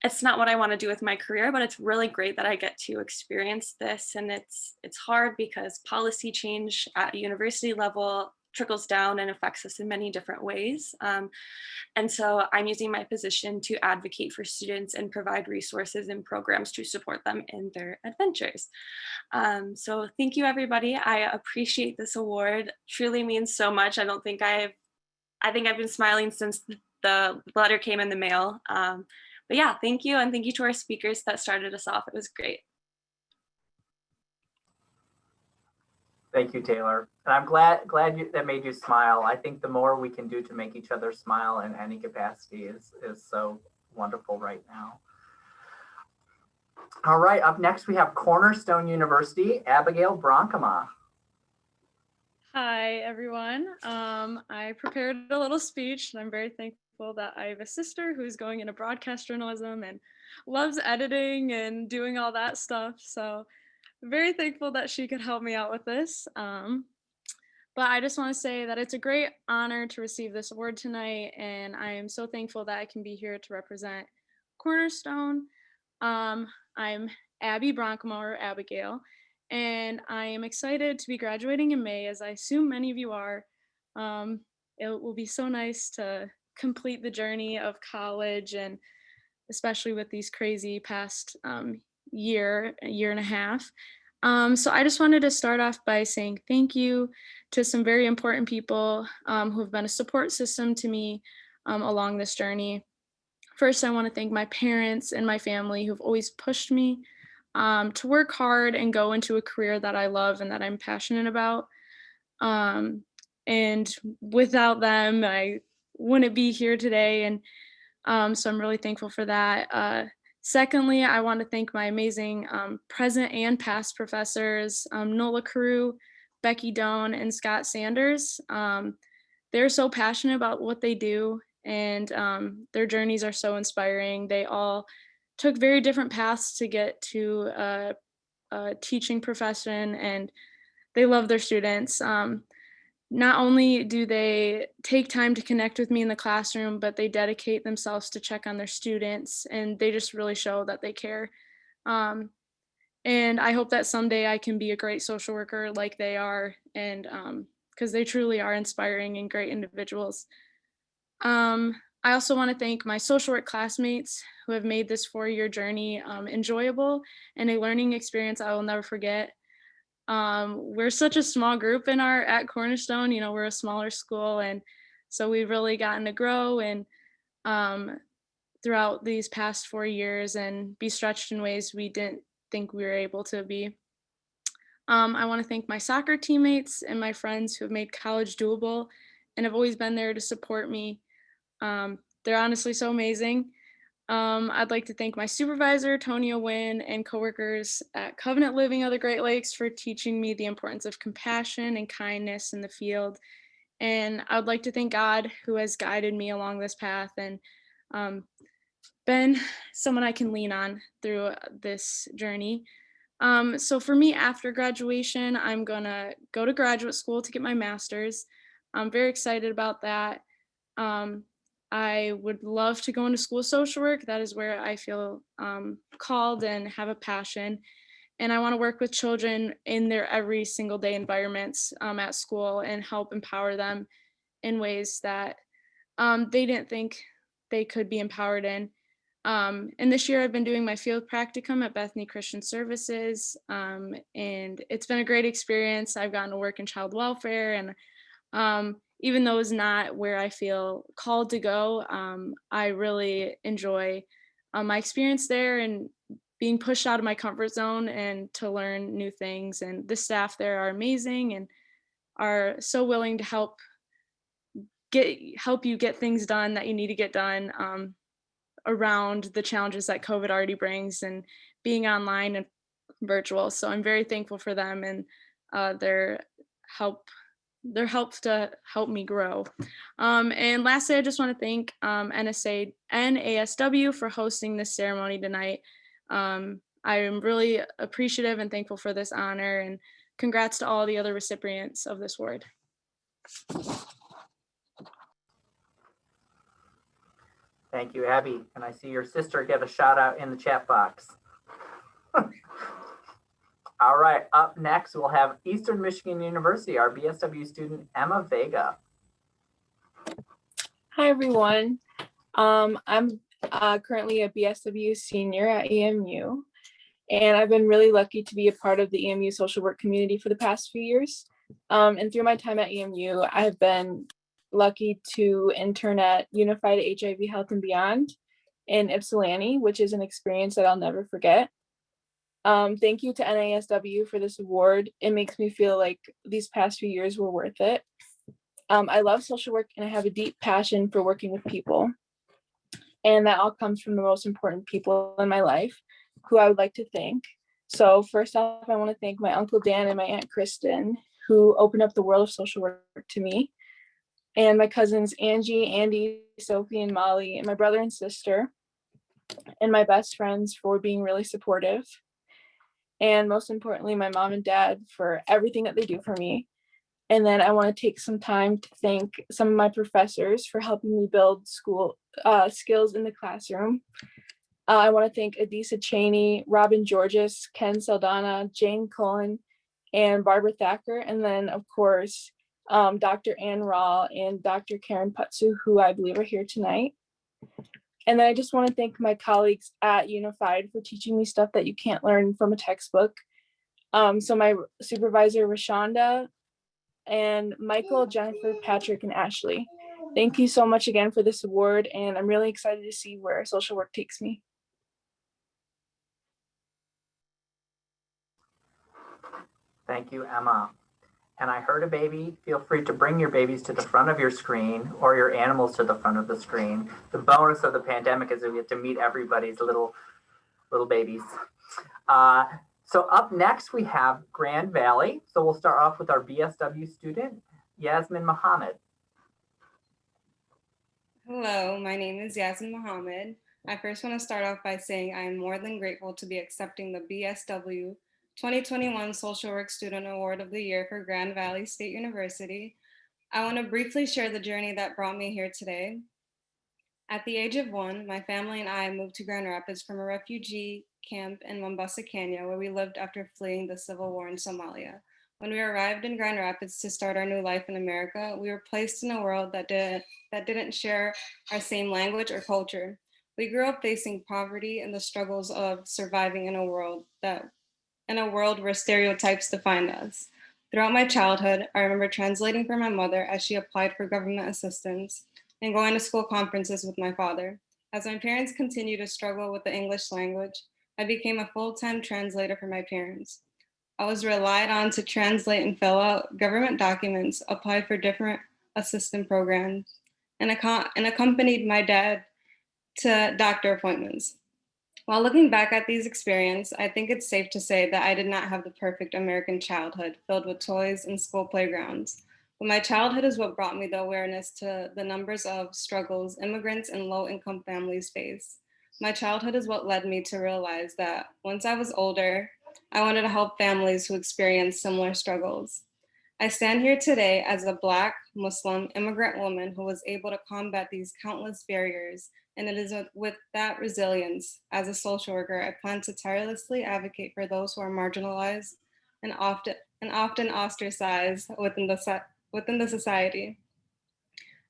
It's not what I want to do with my career, but it's really great that I get to experience this. And it's hard because policy change at a university level trickles down and affects us in many different ways. And so I'm using my position to advocate for students and provide resources and programs to support them in their adventures. So thank you, everybody. I appreciate this award. Truly means so much. I think I've been smiling since the letter came in the mail. But yeah, thank you. And thank you to our speakers that started us off. It was great. Thank you, Taylor. And I'm glad that made you smile. I think the more we can do to make each other smile in any capacity is so wonderful right now. All right, up next we have Cornerstone University, Abigail Bronkema. Hi, everyone. I prepared a little speech, and I'm very thankful that I have a sister who's going into broadcast journalism and loves editing and doing all that stuff. So very thankful that she could help me out with this. But I just want to say that it's a great honor to receive this award tonight, and I am so thankful that I can be here to represent Cornerstone. I'm Abby Bronkema, or Abigail, and I am excited to be graduating in May, as I assume many of you are. It will be so nice to complete the journey of college, and especially with these crazy past year and a half. So I just wanted to start off by saying thank you to some very important people who have been a support system to me along this journey. First, I want to thank my parents and my family who've always pushed me to work hard and go into a career that I love and that I'm passionate about. And without them, I wouldn't be here today. And so I'm really thankful for that. Secondly, I want to thank my amazing present and past professors, Nola Carew, Becky Doan, and Scott Sanders. They're so passionate about what they do, and their journeys are so inspiring. They all took very different paths to get to a teaching profession, and they love their students. Not only do they take time to connect with me in the classroom, but they dedicate themselves to check on their students, and they just really show that they care. And I hope that someday I can be a great social worker like they are, and because they truly are inspiring and great individuals. I also want to thank my social work classmates who have made this 4-year journey enjoyable and a learning experience I will never forget. We're such a small group at Cornerstone, we're a smaller school, and so we've really gotten to grow and throughout these past 4 years and be stretched in ways we didn't think we were able to be. I want to thank my soccer teammates and my friends who have made college doable and have always been there to support me. They're honestly so amazing. I'd like to thank my supervisor, Tonya Wynn, and coworkers at Covenant Living of the Great Lakes for teaching me the importance of compassion and kindness in the field. And I'd like to thank God, who has guided me along this path and been someone I can lean on through this journey. So for me, after graduation, I'm gonna go to graduate school to get my master's. I'm very excited about that. I would love to go into school of social work. That is where I feel called and have a passion. And I want to work with children in their every single day environments at school and help empower them in ways that they didn't think they could be empowered in. And this year I've been doing my field practicum at Bethany Christian Services. And it's been a great experience. I've gotten to work in child welfare, and even though it's not where I feel called to go, I really enjoy my experience there and being pushed out of my comfort zone and to learn new things. And the staff there are amazing and are so willing to help you get things done that you need to get done around the challenges that COVID already brings and being online and virtual. So I'm very thankful for them and their help to help me grow. And lastly, I just want to thank NASW for hosting this ceremony tonight. I am really appreciative and thankful for this honor, and congrats to all the other recipients of this award. Thank you, Abby. And I see your sister get a shout out in the chat box. All right, up next, we'll have Eastern Michigan University, our BSW student, Emma Vega. Hi, everyone. I'm currently a BSW senior at EMU, and I've been really lucky to be a part of the EMU social work community for the past few years. And through my time at EMU, I have been lucky to intern at Unified HIV Health and Beyond in Ypsilanti, which is an experience that I'll never forget. Thank you to NASW for this award. It makes me feel like these past few years were worth it. I love social work and I have a deep passion for working with people. And that all comes from the most important people in my life, who I would like to thank. So first off, I want to thank my Uncle Dan and my Aunt Kristen, who opened up the world of social work to me. And my cousins Angie, Andy, Sophie, and Molly, and my brother and sister, and my best friends for being really supportive. And most importantly, my mom and dad for everything that they do for me. And then I want to take some time to thank some of my professors for helping me build school skills in the classroom. I want to thank Adisa Cheney, Robin Georges, Ken Saldana, Jane Cullen, and Barbara Thacker. And then, of course, Dr. Ann Rawl and Dr. Karen Putsu, who I believe are here tonight. And then I just want to thank my colleagues at Unified for teaching me stuff that you can't learn from a textbook. So my supervisor, Rashonda, and Michael, Jennifer, Patrick, and Ashley. Thank you so much again for this award, and I'm really excited to see where social work takes me. Thank you, Emma. And I heard a baby. Feel free to bring your babies to the front of your screen or your animals to the front of the screen. The bonus of the pandemic is that we get to meet everybody's little little babies. So up next we have Grand Valley. So we'll start off with our BSW student, Yasmin Muhammad. Hello, my name is Yasmin Muhammad. I first want to start off by saying I am more than grateful to be accepting the BSW 2021 Social Work Student Award of the Year for Grand Valley State University. I want to briefly share the journey that brought me here today. At the age of 1, my family and I moved to Grand Rapids from a refugee camp in Mombasa, Kenya, where we lived after fleeing the civil war in Somalia. When we arrived in Grand Rapids to start our new life in America, we were placed in a world that didn't share our same language or culture. We grew up facing poverty and the struggles of surviving in a world where stereotypes defined us. Throughout my childhood, I remember translating for my mother as she applied for government assistance and going to school conferences with my father. As my parents continued to struggle with the English language, I became a full-time translator for my parents. I was relied on to translate and fill out government documents, apply for different assistant programs, and accompanied my dad to doctor appointments. While looking back at these experiences, I think it's safe to say that I did not have the perfect American childhood filled with toys and school playgrounds. But my childhood is what brought me the awareness to the numbers of struggles immigrants and low-income families face. My childhood is what led me to realize that once I was older, I wanted to help families who experience similar struggles. I stand here today as a Black, Muslim, immigrant woman who was able to combat these countless barriers, and it is with that resilience as a social worker, I plan to tirelessly advocate for those who are marginalized and often ostracized within the society.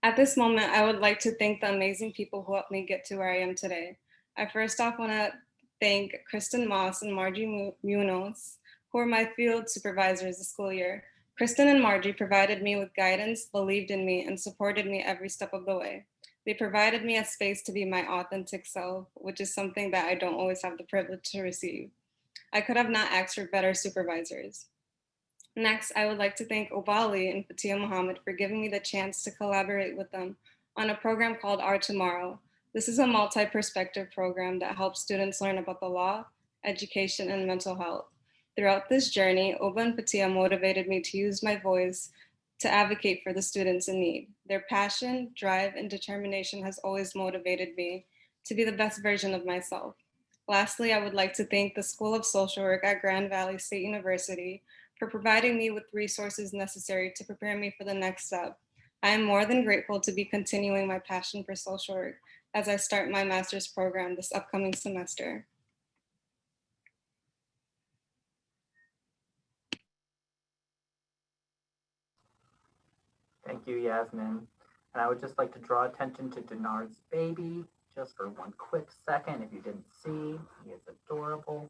At this moment, I would like to thank the amazing people who helped me get to where I am today. I first off want to thank Kristen Moss and Margie Munoz, who were my field supervisors this school year. Kristen and Margie provided me with guidance, believed in me, and supported me every step of the way. They provided me a space to be my authentic self, which is something that I don't always have the privilege to receive. I could have not asked for better supervisors. Next, I would like to thank Obali and Fatia Muhammad for giving me the chance to collaborate with them on a program called Our Tomorrow. This is a multi-perspective program that helps students learn about the law, education, and mental health. Throughout this journey, Oba and Fatia motivated me to use my voice to advocate for the students in need. Their passion, drive, and determination has always motivated me to be the best version of myself. Lastly, I would like to thank the School of Social Work at Grand Valley State University for providing me with resources necessary to prepare me for the next step. I am more than grateful to be continuing my passion for social work as I start my master's program this upcoming semester. Thank you, Yasmin. And I would just like to draw attention to Denard's baby just for one quick second. If you didn't see, he is adorable.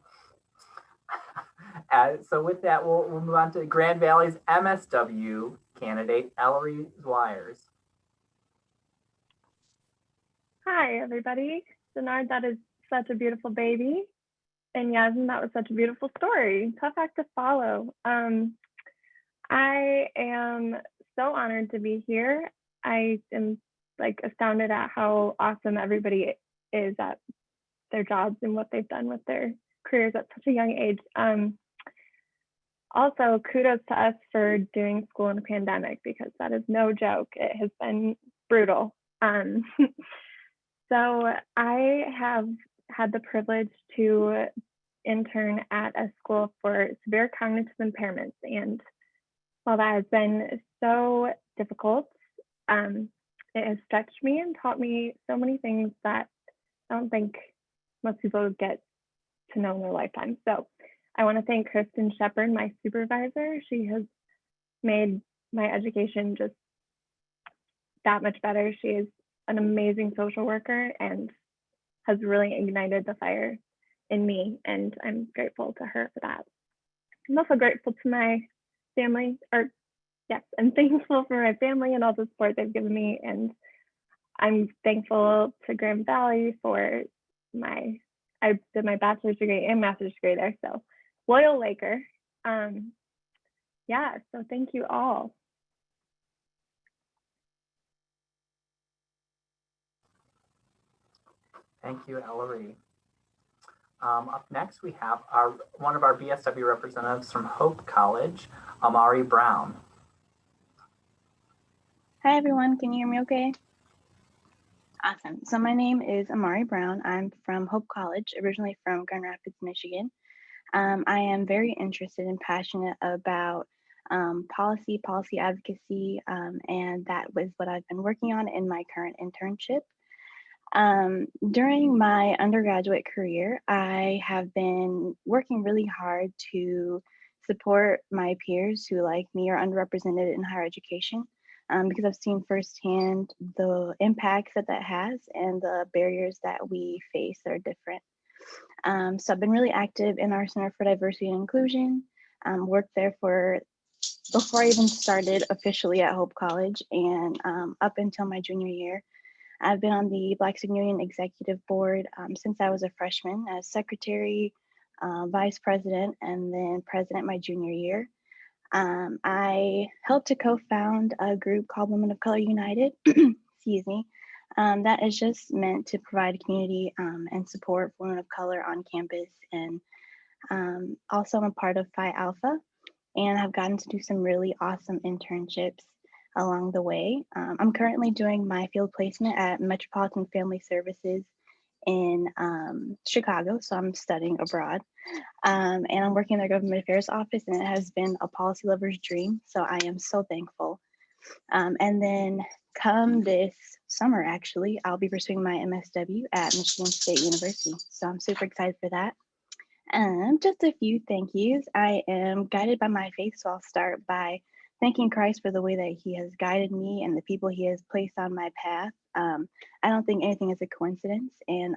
So with that, we'll move on to Grand Valley's MSW candidate, Alexis Suarez. Hi, everybody. Denard, that is such a beautiful baby. And Yasmin, that was such a beautiful story. Tough act to follow. I am so honored to be here. I am astounded at how awesome everybody is at their jobs and what they've done with their careers at such a young age. Also, kudos to us for doing school in a pandemic, because that is no joke. It has been brutal. So I have had the privilege to intern at a school for severe cognitive impairments. And while that has been so difficult, it has stretched me and taught me so many things that I don't think most people get to know in their lifetime. So I want to thank Kristen Shepard, my supervisor. She has made my education just that much better. She is an amazing social worker and has really ignited the fire in me, and I'm grateful to her for that. I'm also grateful to my family, I'm thankful for my family and all the support they've given me, and I'm thankful to Grand Valley for I did my bachelor's degree and master's degree there, so loyal Laker. So thank you all. Thank you, Ellery. Up next, we have one of our BSW representatives from Hope College, Amari Brown. Hi, everyone. Can you hear me okay? Awesome. So my name is Amari Brown. I'm from Hope College, originally from Grand Rapids, Michigan. I am very interested and passionate about policy advocacy, and that was what I've been working on in my current internship. During my undergraduate career, I have been working really hard to support my peers who, like me, are underrepresented in higher education, because I've seen firsthand the impacts that has and the barriers that we face that are different. So I've been really active in our Center for Diversity and Inclusion, worked there before I even started officially at Hope College, and up until my junior year. I've been on the Black Student Union Executive Board since I was a freshman, as secretary, vice president, and then president my junior year. I helped to co-found a group called Women of Color United, excuse me, that is just meant to provide community and support for women of color on campus. And also I'm a part of Phi Alpha, and I've gotten to do some really awesome internships along the way. I'm currently doing my field placement at Metropolitan Family Services in Chicago, so I'm studying abroad. And I'm working in their government affairs office, and it has been a policy lover's dream, so I am so thankful. And then come this summer, actually, I'll be pursuing my MSW at Michigan State University, so I'm super excited for that. Just a few thank yous. I am guided by my faith, so I'll start by thanking Christ for the way that he has guided me and the people he has placed on my path. I don't think anything is a coincidence, and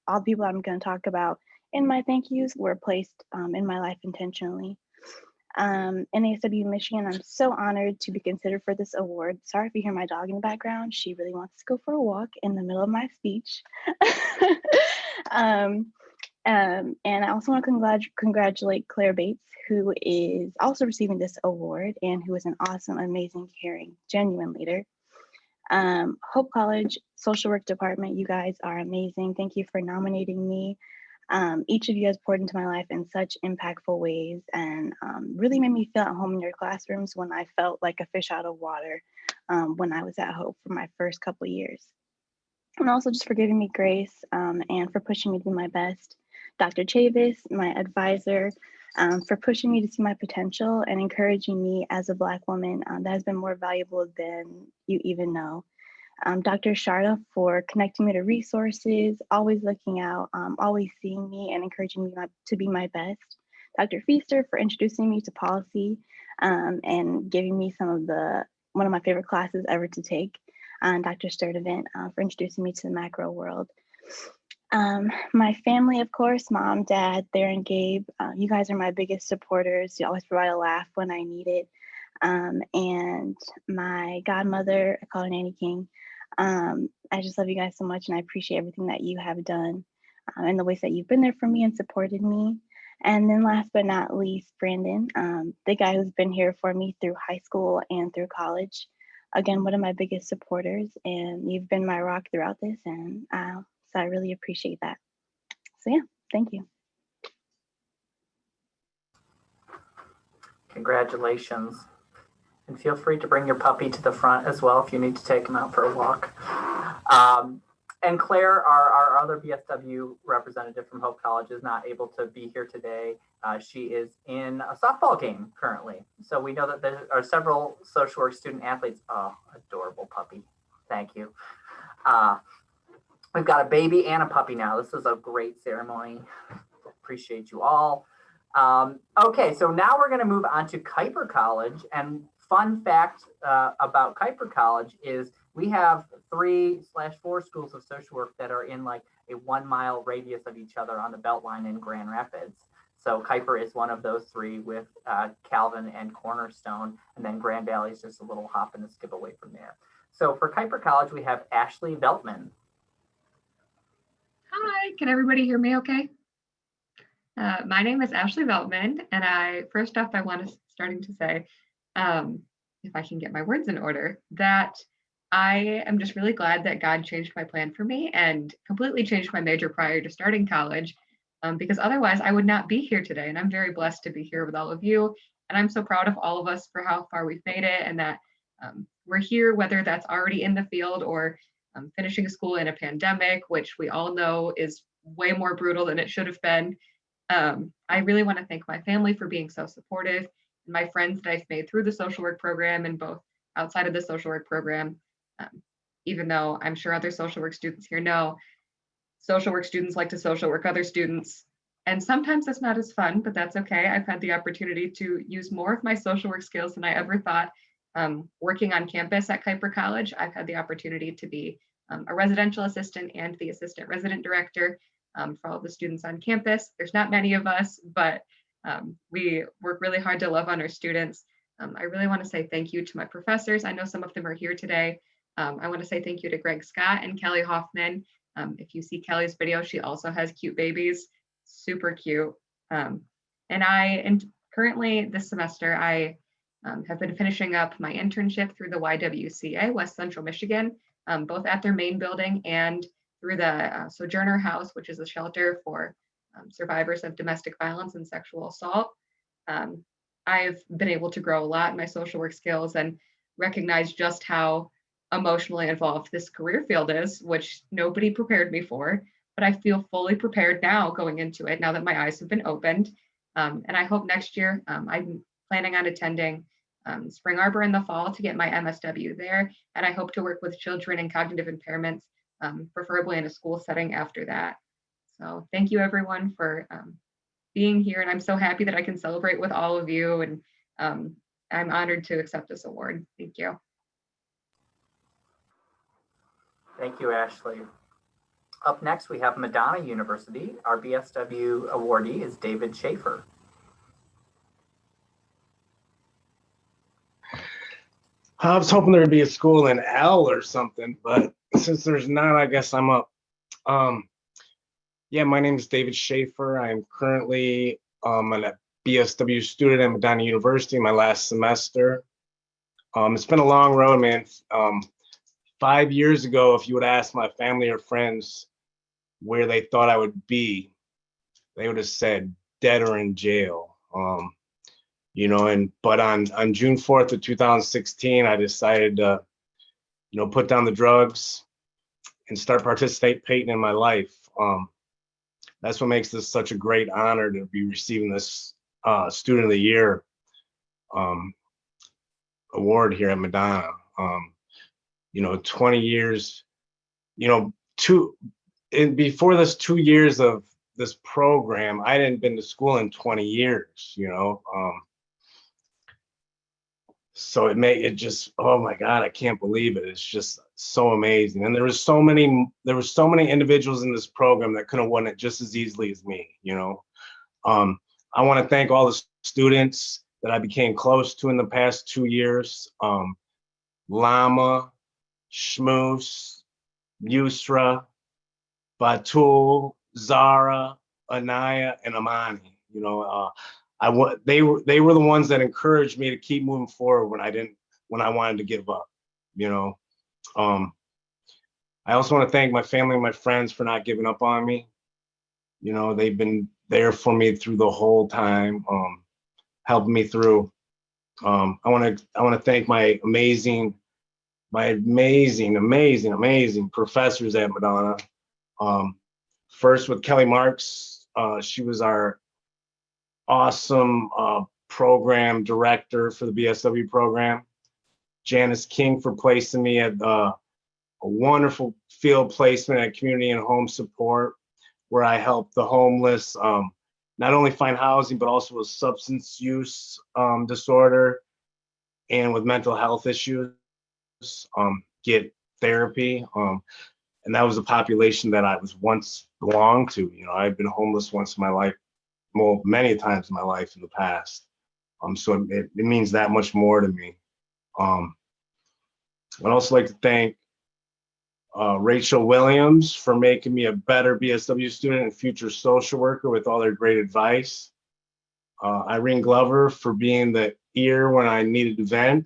all the people I'm going to talk about in my thank yous were placed in my life intentionally. NASW-Michigan, I'm so honored to be considered for this award. Sorry if you hear my dog in the background. She really wants to go for a walk in the middle of my speech. And I also want to congratulate Claire Bates, who is also receiving this award and who is an awesome, amazing, caring, genuine leader. Hope College Social Work Department, you guys are amazing. Thank you for nominating me. Each of you has poured into my life in such impactful ways, and really made me feel at home in your classrooms when I felt like a fish out of water when I was at Hope for my first couple years. And also just for giving me grace and for pushing me to do my best. Dr. Chavis, my advisor, for pushing me to see my potential and encouraging me as a Black woman that has been more valuable than you even know. Dr. Sharda for connecting me to resources, always looking out, always seeing me and encouraging me to be my best. Dr. Feaster for introducing me to policy and giving me one of my favorite classes ever to take. And Dr. Sturdivant for introducing me to the macro world. My family, of course, mom, dad, Thayer, and Gabe, you guys are my biggest supporters. You always provide a laugh when I need it. And my godmother, I call her Nanny King. I just love you guys so much, and I appreciate everything that you have done and the ways that you've been there for me and supported me. And then last but not least, Brandon, the guy who's been here for me through high school and through college. Again, one of my biggest supporters, and you've been my rock throughout this, and so I really appreciate that. So yeah, thank you. Congratulations. And feel free to bring your puppy to the front as well if you need to take him out for a walk. And Claire, our other BSW representative from Hope College, is not able to be here today. She is in a softball game currently. So we know that there are several social work student athletes. Oh, adorable puppy. Thank you. We've got a baby and a puppy now. This is a great ceremony. Appreciate you all. Okay, so now we're going to move on to Kuiper College. And fun fact about Kuiper College is we have 3/4 schools of social work that are in like a 1 mile radius of each other on the Beltline in Grand Rapids. So Kuiper is one of those three with Calvin and Cornerstone, and then Grand Valley is just a little hop and a skip away from there. So for Kuiper College, we have Ashley Veltman. Hi, can everybody hear me okay? My name is Ashley Veltman, and first off, I want to starting to say, if I can get my words in order, that I am just really glad that God changed my plan for me and completely changed my major prior to starting college. because otherwise I would not be here today. And I'm very blessed to be here with all of you. And I'm so proud of all of us for how far we've made it, and that we're here, whether that's already in the field or finishing school in a pandemic, which we all know is way more brutal than it should have been. I really want to thank my family for being so supportive, and my friends that I've made through the social work program and both outside of the social work program. Even though I'm sure other social work students here know, social work students like to social work other students. And sometimes it's not as fun, but that's okay. I've had the opportunity to use more of my social work skills than I ever thought. Working on campus at Kuiper College, I've had the opportunity to be a residential assistant and the assistant resident director for all the students on campus. There's not many of us, but we work really hard to love on our students. I really want to say thank you to my professors. I know some of them are here today. I want to say thank you to Greg Scott and Kelly Hoffman. If you see Kelly's video, she also has cute babies, super cute. And currently this semester, I have been finishing up my internship through the YWCA, West Central Michigan, both at their main building and through the Sojourner House, which is a shelter for survivors of domestic violence and sexual assault. I've been able to grow a lot in my social work skills and recognize just how emotionally involved this career field is, which nobody prepared me for, but I feel fully prepared now going into it, now that my eyes have been opened. And I hope next year, I'm planning on attending Spring Arbor in the fall to get my MSW there. And I hope to work with children and cognitive impairments, preferably in a school setting after that. So thank you everyone for being here. And I'm so happy that I can celebrate with all of you. And I'm honored to accept this award. Thank you. Thank you, Ashley. Up next, we have Madonna University. Our BSW awardee is David Schaefer. I was hoping there'd be a school in L or something, but since there's not, I guess I'm up. Yeah, my name is David Schaefer. I'm currently a BSW student at Madonna University, my last semester. It's been a long road, man. 5 years ago, if you would ask my family or friends where they thought I would be, they would have said dead or in jail. You know, but on June 4th of 2016, I decided to, you know, put down the drugs and start participating in my life. That's what makes this such a great honor to be receiving this Student of the Year award here at Madonna. You know, 20 years, you know, before this 2 years of this program, I hadn't been to school in 20 years, you know. So it just, oh my God, I can't believe it. It's just so amazing. And there were so many individuals in this program that could have won it just as easily as me, you know. I want to thank all the students that I became close to in the past 2 years. Lama, Shmoose, Yusra, Batul, Zara, Anaya, and Amani. You know, they were the ones that encouraged me to keep moving forward when I wanted to give up. You know, I also want to thank my family and my friends for not giving up on me. You know, they've been there for me through the whole time, helping me through. I want to thank my amazing professors at Madonna. First with Kelly Marks, she was our awesome program director for the BSW program. Janice King for placing me at a wonderful field placement at Community and Home Support, where I helped the homeless not only find housing, but also with substance use disorder and with mental health issues, get therapy. And that was a population that I was once belonged to. You know, I've been homeless once in my life, well, many times in my life in the past. So it means that much more to me. I'd also like to thank Rachel Williams for making me a better BSW student and future social worker with all their great advice. Irene Glover for being the ear when I needed to vent.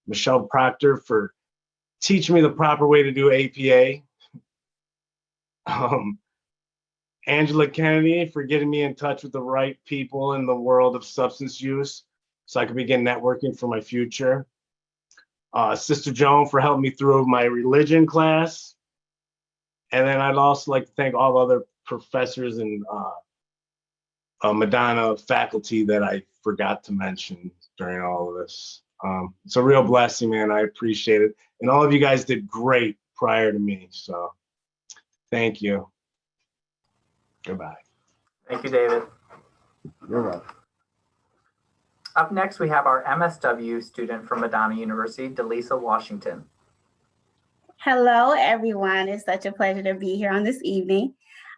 Michelle Proctor for teaching me the proper way to do APA. Angela Kennedy for getting me in touch with the right people in the world of substance use so I could begin networking for my future. Sister Joan for helping me through my religion class. And then I'd also like to thank all other professors and Madonna faculty that I forgot to mention during all of this. It's a real blessing, man. I appreciate it. And all of you guys did great prior to me. So thank you. Goodbye. Thank you, David. You're welcome. Up next, we have our MSW student from Madonna University, Delisa Washington. Hello, everyone. It's such a pleasure to be here on this evening.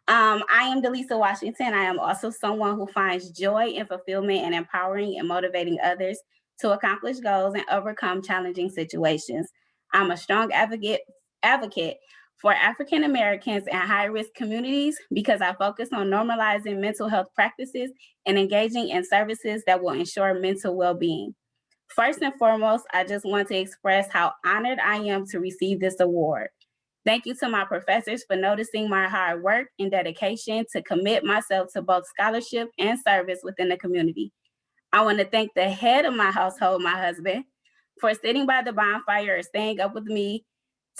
I am Delisa Washington. I am also someone who finds joy and fulfillment in empowering and motivating others to accomplish goals and overcome challenging situations. I'm a strong advocate for African Americans and high-risk communities because I focus on normalizing mental health practices and engaging in services that will ensure mental well-being. First and foremost, I just want to express how honored I am to receive this award. Thank you to my professors for noticing my hard work and dedication to commit myself to both scholarship and service within the community. I want to thank the head of my household, my husband, for sitting by the bonfire or staying up with me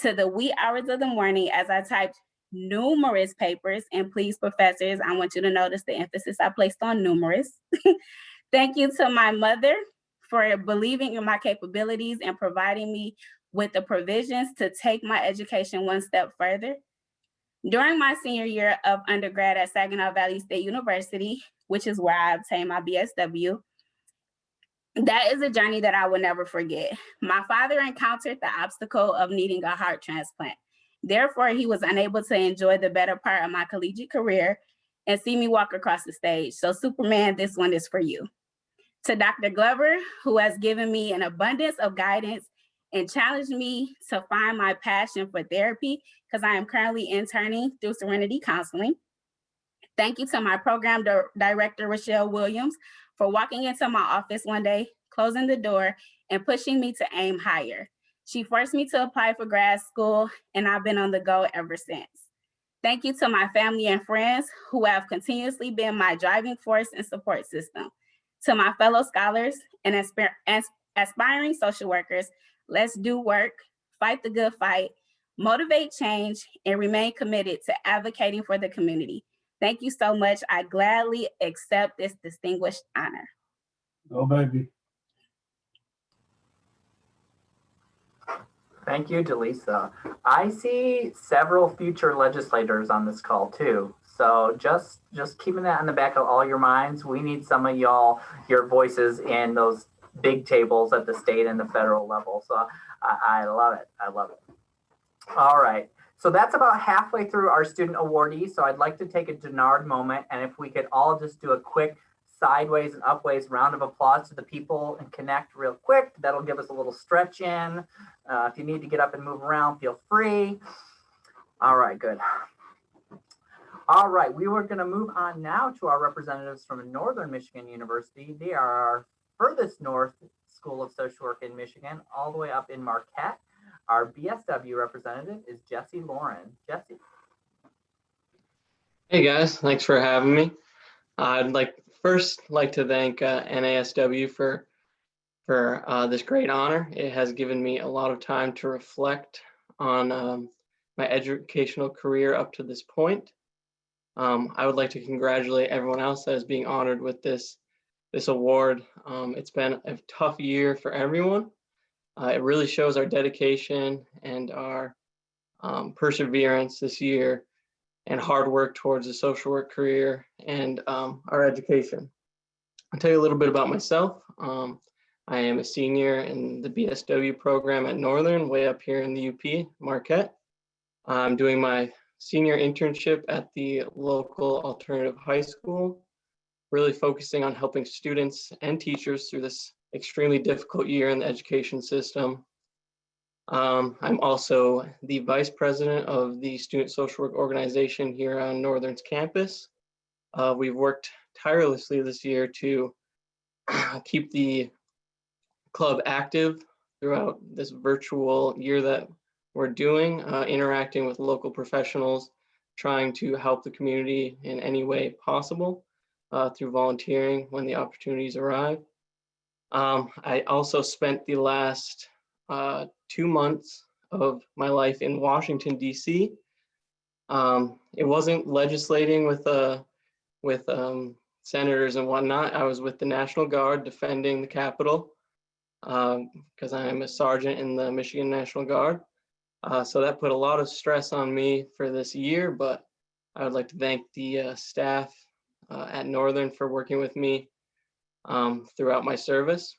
to the wee hours of the morning as I typed numerous papers. And please, professors, I want you to notice the emphasis I placed on numerous. Thank you to my mother for believing in my capabilities and providing me with the provisions to take my education one step further. During my senior year of undergrad at Saginaw Valley State University, which is where I obtained my BSW, that is a journey that I will never forget. My father encountered the obstacle of needing a heart transplant. Therefore, he was unable to enjoy the better part of my collegiate career and see me walk across the stage. So Superman, this one is for you. To Dr. Glover, who has given me an abundance of guidance and challenged me to find my passion for therapy, because I am currently interning through Serenity Counseling. Thank you to my program director, Rochelle Williams, for walking into my office one day, closing the door, and pushing me to aim higher. She forced me to apply for grad school, and I've been on the go ever since. Thank you to my family and friends who have continuously been my driving force and support system. To my fellow scholars and aspiring social workers, let's do work, fight the good fight, motivate change, and remain committed to advocating for the community. Thank you so much. I gladly accept this distinguished honor. Oh, baby. Thank you, Delisa. I see several future legislators on this call too. So just keeping that in the back of all your minds. We need some of y'all, your voices in those big tables at the state and the federal level. So I love it. I love it. All right. So that's about halfway through our student awardees. So I'd like to take a Denard moment. And if we could all just do a quick sideways and upways round of applause to the people and connect real quick. That'll give us a little stretch in. If you need to get up and move around, feel free. All right, good. All right, we were going to move on now to our representatives from Northern Michigan University. They are our furthest north School of Social Work in Michigan, all the way up in Marquette. Our BSW representative is Jesse Lauren. Jesse. Hey guys, thanks for having me. I'd first like to thank NASW for this great honor. It has given me a lot of time to reflect on my educational career up to this point. I would like to congratulate everyone else that is being honored with this award. It's been a tough year for everyone. It really shows our dedication and our perseverance this year and hard work towards a social work career and our education. I'll tell you a little bit about myself. I am a senior in the BSW program at Northern, way up here in the UP, Marquette. I'm doing my senior internship at the local alternative high school, really focusing on helping students and teachers through this extremely difficult year in the education system. I'm also the vice president of the student social work organization here on Northern's campus. We've worked tirelessly this year to keep the club active throughout this virtual year that we're doing, interacting with local professionals trying to help the community in any way possible through volunteering when the opportunities arrive. I also spent the last 2 months of my life in Washington, D.C. It wasn't legislating with senators and whatnot. I was with the National Guard defending the Capitol because I am a sergeant in the Michigan National Guard. So that put a lot of stress on me for this year, but I would like to thank the staff at Northern for working with me throughout my service.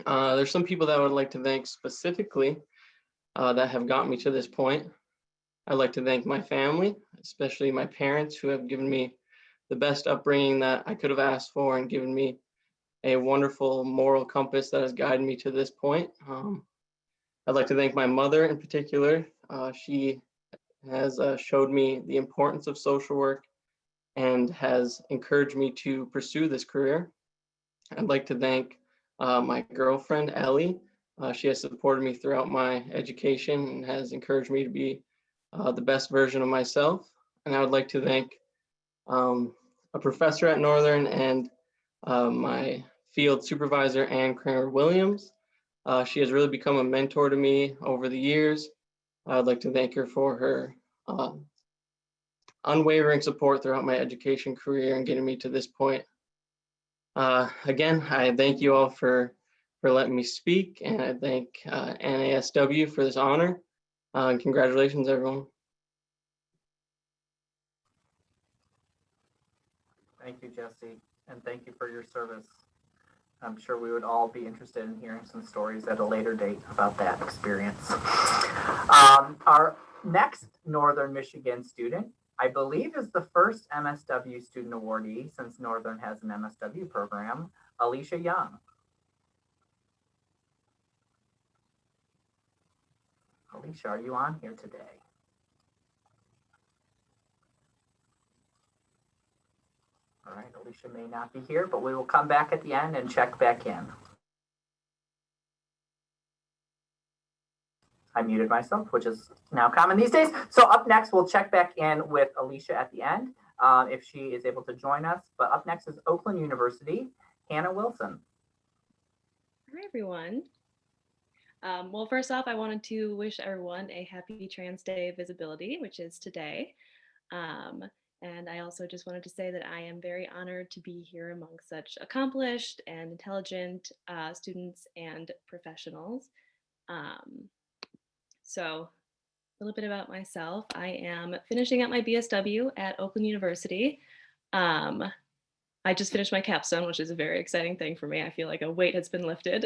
There's some people that I would like to thank specifically that have got me to this point. I'd like to thank my family, especially my parents, who have given me the best upbringing that I could have asked for and given me a wonderful moral compass that has guided me to this point. I'd like to thank my mother in particular. She has showed me the importance of social work and has encouraged me to pursue this career. I'd like to thank my girlfriend, Ellie. She has supported me throughout my education and has encouraged me to be the best version of myself. And I would like to thank a professor at Northern and my field supervisor, Ann Kramer Williams. She has really become a mentor to me over the years. I'd like to thank her for her unwavering support throughout my education career and getting me to this point. Again, I thank you all for letting me speak, and I thank NASW for this honor. And congratulations, everyone. Thank you, Jesse, and thank you for your service. I'm sure we would all be interested in hearing some stories at a later date about that experience. Our next Northern Michigan student, I believe, is the first MSW student awardee since Northern has an MSW program, Alicia Young. Alicia, are you on here today? All right, Alicia may not be here, but we will come back at the end and check back in. I muted myself, which is now common these days. So up next, we'll check back in with Alicia at the end if she is able to join us. But up next is Oakland University, Hannah Wilson. Hi, everyone. Well, first off, I wanted to wish everyone a happy Trans Day of Visibility, which is today. And I also just wanted to say that I am very honored to be here among such accomplished and intelligent students and professionals. So a little bit about myself. I am finishing up my BSW at Oakland University. I just finished my capstone, which is a very exciting thing for me. I feel like a weight has been lifted.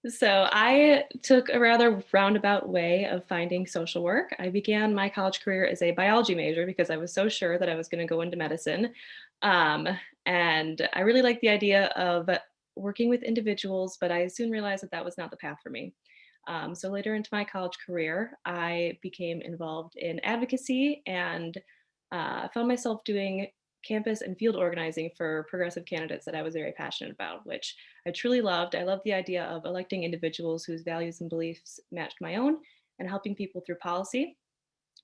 So I took a rather roundabout way of finding social work. I began my college career as a biology major because I was so sure that I was going to go into medicine. And I really liked the idea of working with individuals, but I soon realized that that was not the path for me. So later into my college career, I became involved in advocacy and found myself doing campus and field organizing for progressive candidates that I was very passionate about, which I truly loved. I loved the idea of electing individuals whose values and beliefs matched my own and helping people through policy.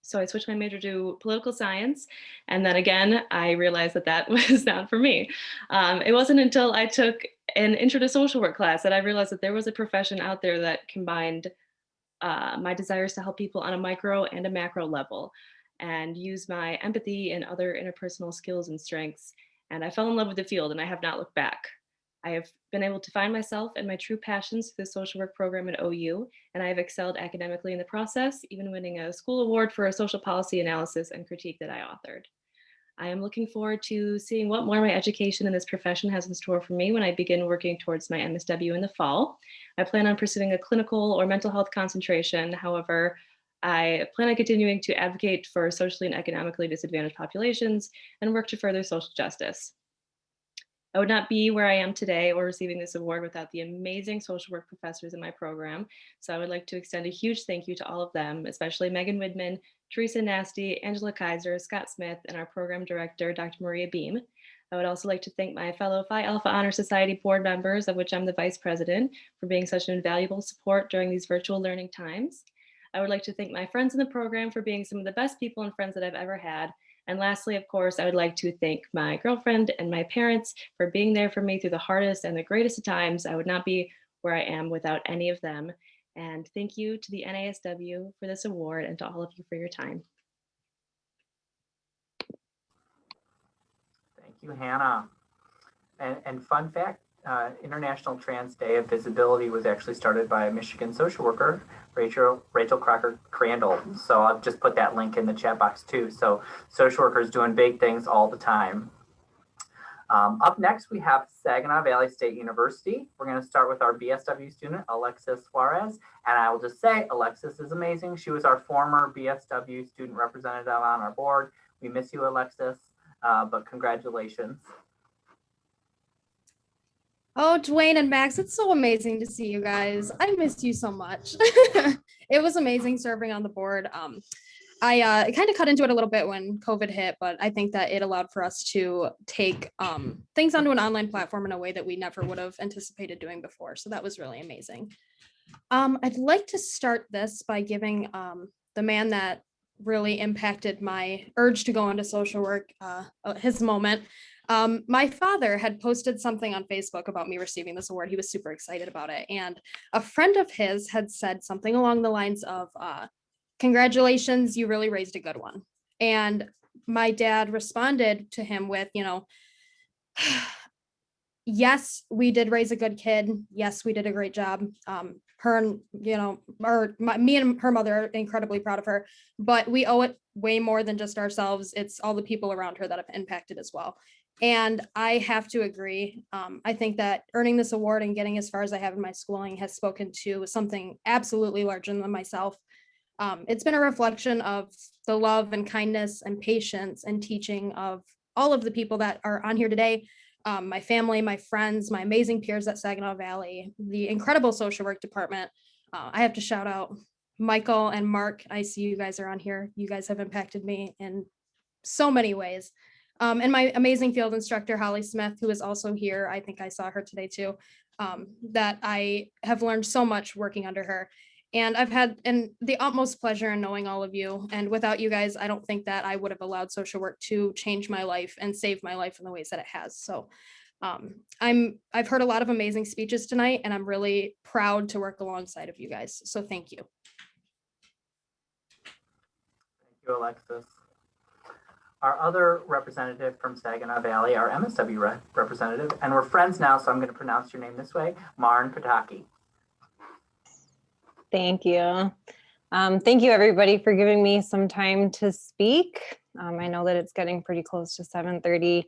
So I switched my major to political science. And then again, I realized that that was not for me. It wasn't until I took an intro to social work class that I realized that there was a profession out there that combined my desires to help people on a micro and a macro level, and use my empathy and other interpersonal skills and strengths. And I fell in love with the field, and I have not looked back. I have been able to find myself and my true passions through the social work program at OU, and I have excelled academically in the process, even winning a school award for a social policy analysis and critique that I authored. I am looking forward to seeing what more my education in this profession has in store for me when I begin working towards my MSW in the fall. I plan on pursuing a clinical or mental health concentration. However, I plan on continuing to advocate for socially and economically disadvantaged populations and work to further social justice. I would not be where I am today or receiving this award without the amazing social work professors in my program. So I would like to extend a huge thank you to all of them, especially Megan Widman, Teresa Nasty, Angela Kaiser, Scott Smith, and our program director, Dr. Maria Beam. I would also like to thank my fellow Phi Alpha Honor Society board members, of which I'm the vice president, for being such an invaluable support during these virtual learning times. I would like to thank my friends in the program for being some of the best people and friends that I've ever had. And lastly, of course, I would like to thank my girlfriend and my parents for being there for me through the hardest and the greatest of times. I would not be where I am without any of them. And thank you to the NASW for this award and to all of you for your time. Thank you, Hannah. And fun fact, International Trans Day of Visibility was actually started by a Michigan social worker, Rachel Crocker Crandall. So I'll just put that link in the chat box too. So social workers doing big things all the time. Up next, we have Saginaw Valley State University. We're going to start with our BSW student, Alexis Suarez. And I will just say, Alexis is amazing. She was our former BSW student representative on our board. We miss you, Alexis, but congratulations. Oh, Dwayne and Max, it's so amazing to see you guys. I miss you so much. It was amazing serving on the board. I kind of cut into it a little bit when COVID hit, but I think that it allowed for us to take things onto an online platform in a way that we never would have anticipated doing before. So that was really amazing. I'd like to start this by giving the man that really impacted my urge to go into social work his moment. My father had posted something on Facebook about me receiving this award. He was super excited about it. And a friend of his had said something along the lines of, congratulations, you really raised a good one. And my dad responded to him with, yes, we did raise a good kid. Yes, we did a great job. Her and, me and her mother are incredibly proud of her, but we owe it way more than just ourselves. It's all the people around her that have impacted as well. And I have to agree. I think that earning this award and getting as far as I have in my schooling has spoken to something absolutely larger than myself. It's been a reflection of the love and kindness and patience and teaching of all of the people that are on here today. My family, my friends, my amazing peers at Saginaw Valley, the incredible social work department. I have to shout out Michael and Mark. I see you guys are on here. You guys have impacted me in so many ways. And my amazing field instructor, Holly Smith, who is also here. I think I saw her today too, that I have learned so much working under her. And I've had the utmost pleasure in knowing all of you. And without you guys, I don't think that I would have allowed social work to change my life and save my life in the ways that it has. So I've heard a lot of amazing speeches tonight, and I'm really proud to work alongside of you guys. So thank you. Thank you, Alexis. Our other representative from Saginaw Valley, our MSW representative, and we're friends now, so I'm going to pronounce your name this way, Marin Pataki. Thank you. Thank you, everybody, for giving me some time to speak. I know that it's getting pretty close to 7:30,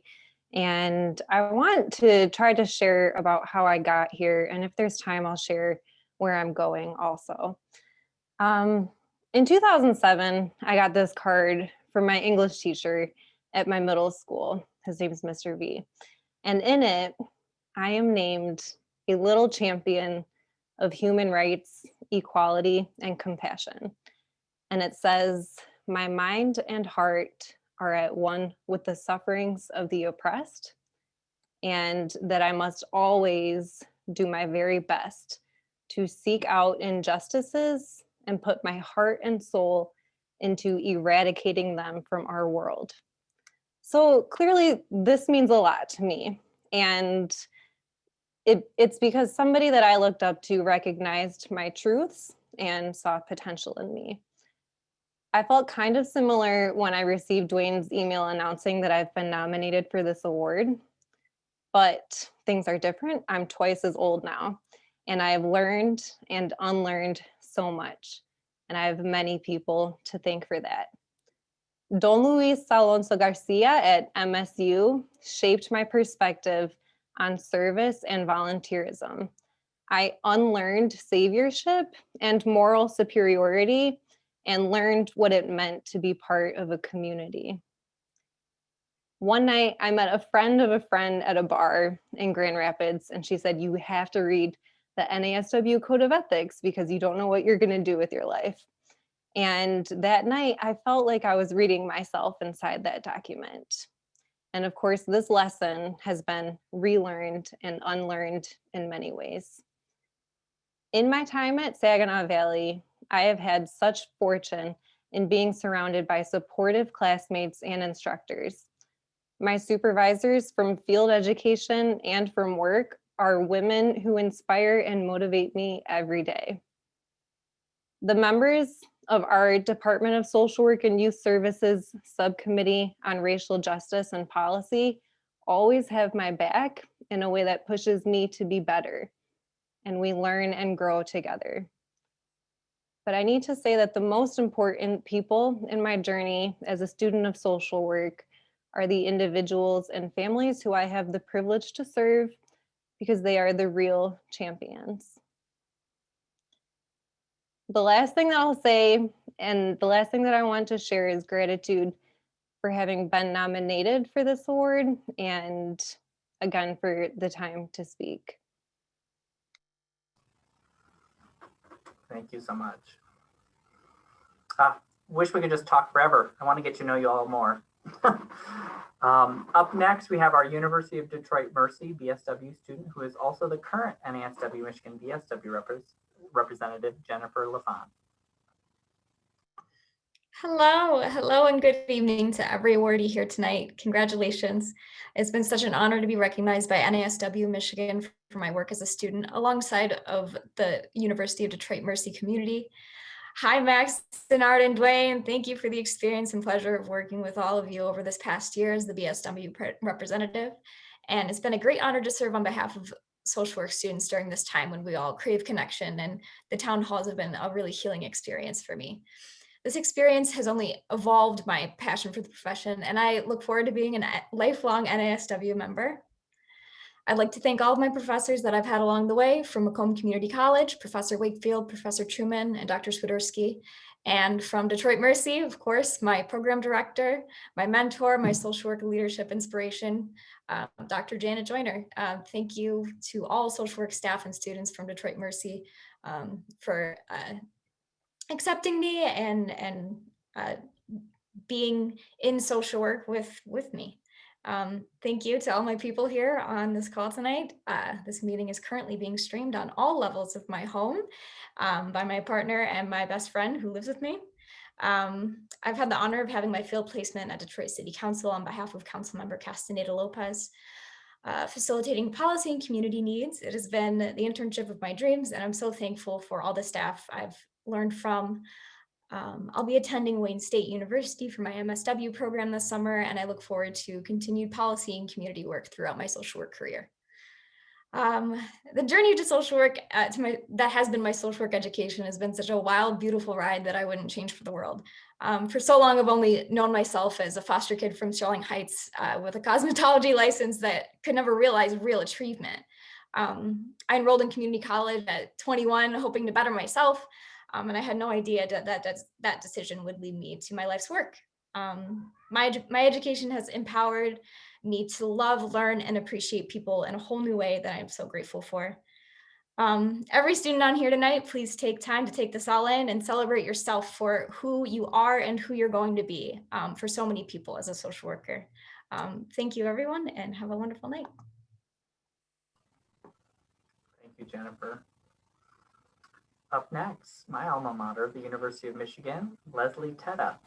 and I want to try to share about how I got here, and if there's time, I'll share where I'm going also. In 2007, I got this card from my English teacher at my middle school. His name's Mr. V. And in it, I am named a little champion of human rights, equality, and compassion. And it says, my mind and heart are at one with the sufferings of the oppressed, and that I must always do my very best to seek out injustices and put my heart and soul into eradicating them from our world. So clearly this means a lot to me. And it's because somebody that I looked up to recognized my truths and saw potential in me. I felt kind of similar when I received Dwayne's email announcing that I've been nominated for this award, but things are different. I'm twice as old now, and I have learned and unlearned so much. And I have many people to thank for that. Don Luis Alonso Garcia at MSU shaped my perspective on service and volunteerism. I unlearned saviorship and moral superiority and learned what it meant to be part of a community. One night, I met a friend of a friend at a bar in Grand Rapids, and she said, you have to read the NASW Code of Ethics because you don't know what you're going to do with your life. And that night, I felt like I was reading myself inside that document. And of course, this lesson has been relearned and unlearned in many ways. In my time at Saginaw Valley, I have had such fortune in being surrounded by supportive classmates and instructors. My supervisors from field education and from work are women who inspire and motivate me every day. The members of our Department of Social Work and Youth Services Subcommittee on Racial Justice and Policy always have my back in a way that pushes me to be better, and we learn and grow together. But I need to say that the most important people in my journey as a student of social work are the individuals and families who I have the privilege to serve, because they are the real champions. The last thing that I'll say, and the last thing that I want to share, is gratitude for having been nominated for this award, and again, for the time to speak. Thank you so much. Wish we could just talk forever. I want to get to know you all more. Up next, we have our University of Detroit Mercy BSW student, who is also the current NASW-Michigan BSW representative, Jennifer LaFont. Hello, and good evening to every awardee here tonight. Congratulations. It's been such an honor to be recognized by NASW-Michigan for my work as a student alongside of the University of Detroit Mercy community. Hi, Max, Denard, and Dwayne. Thank you for the experience and pleasure of working with all of you over this past year as the BSW representative. And it's been a great honor to serve on behalf of social work students during this time when we all crave connection, and the town halls have been a really healing experience for me. This experience has only evolved my passion for the profession, and I look forward to being a lifelong NASW member. I'd like to thank all of my professors that I've had along the way, from Macomb Community College, Professor Wakefield, Professor Truman, and Dr. Swiderski. And from Detroit Mercy, of course, my program director, my mentor, my social work leadership inspiration, Dr. Janet Joyner. Thank you to all social work staff and students from Detroit Mercy for accepting me and being in social work with me. Thank you to all my people here on this call tonight. This meeting is currently being streamed on all levels of my home by my partner and my best friend who lives with me. I've had the honor of having my field placement at Detroit City Council on behalf of Councilmember Castaneda Lopez, facilitating policy and community needs. It has been the internship of my dreams, and I'm so thankful for all the staff I've learned from. I'll be attending Wayne State University for my MSW program this summer, and I look forward to continued policy and community work throughout my social work career. The journey to social work, that has been my social work education, has been such a wild, beautiful ride that I wouldn't change for the world. For so long, I've only known myself as a foster kid from Sterling Heights with a cosmetology license that could never realize real achievement. I enrolled in community college at 21, hoping to better myself. And I had no idea that decision would lead me to my life's work. My education has empowered me to love, learn, and appreciate people in a whole new way that I'm so grateful for. Every student on here tonight, please take time to take this all in and celebrate yourself for who you are and who you're going to be for so many people as a social worker. Thank you, everyone, and have a wonderful night. Thank you, Jennifer. Up next, my alma mater, the University of Michigan, Leslie Tetta.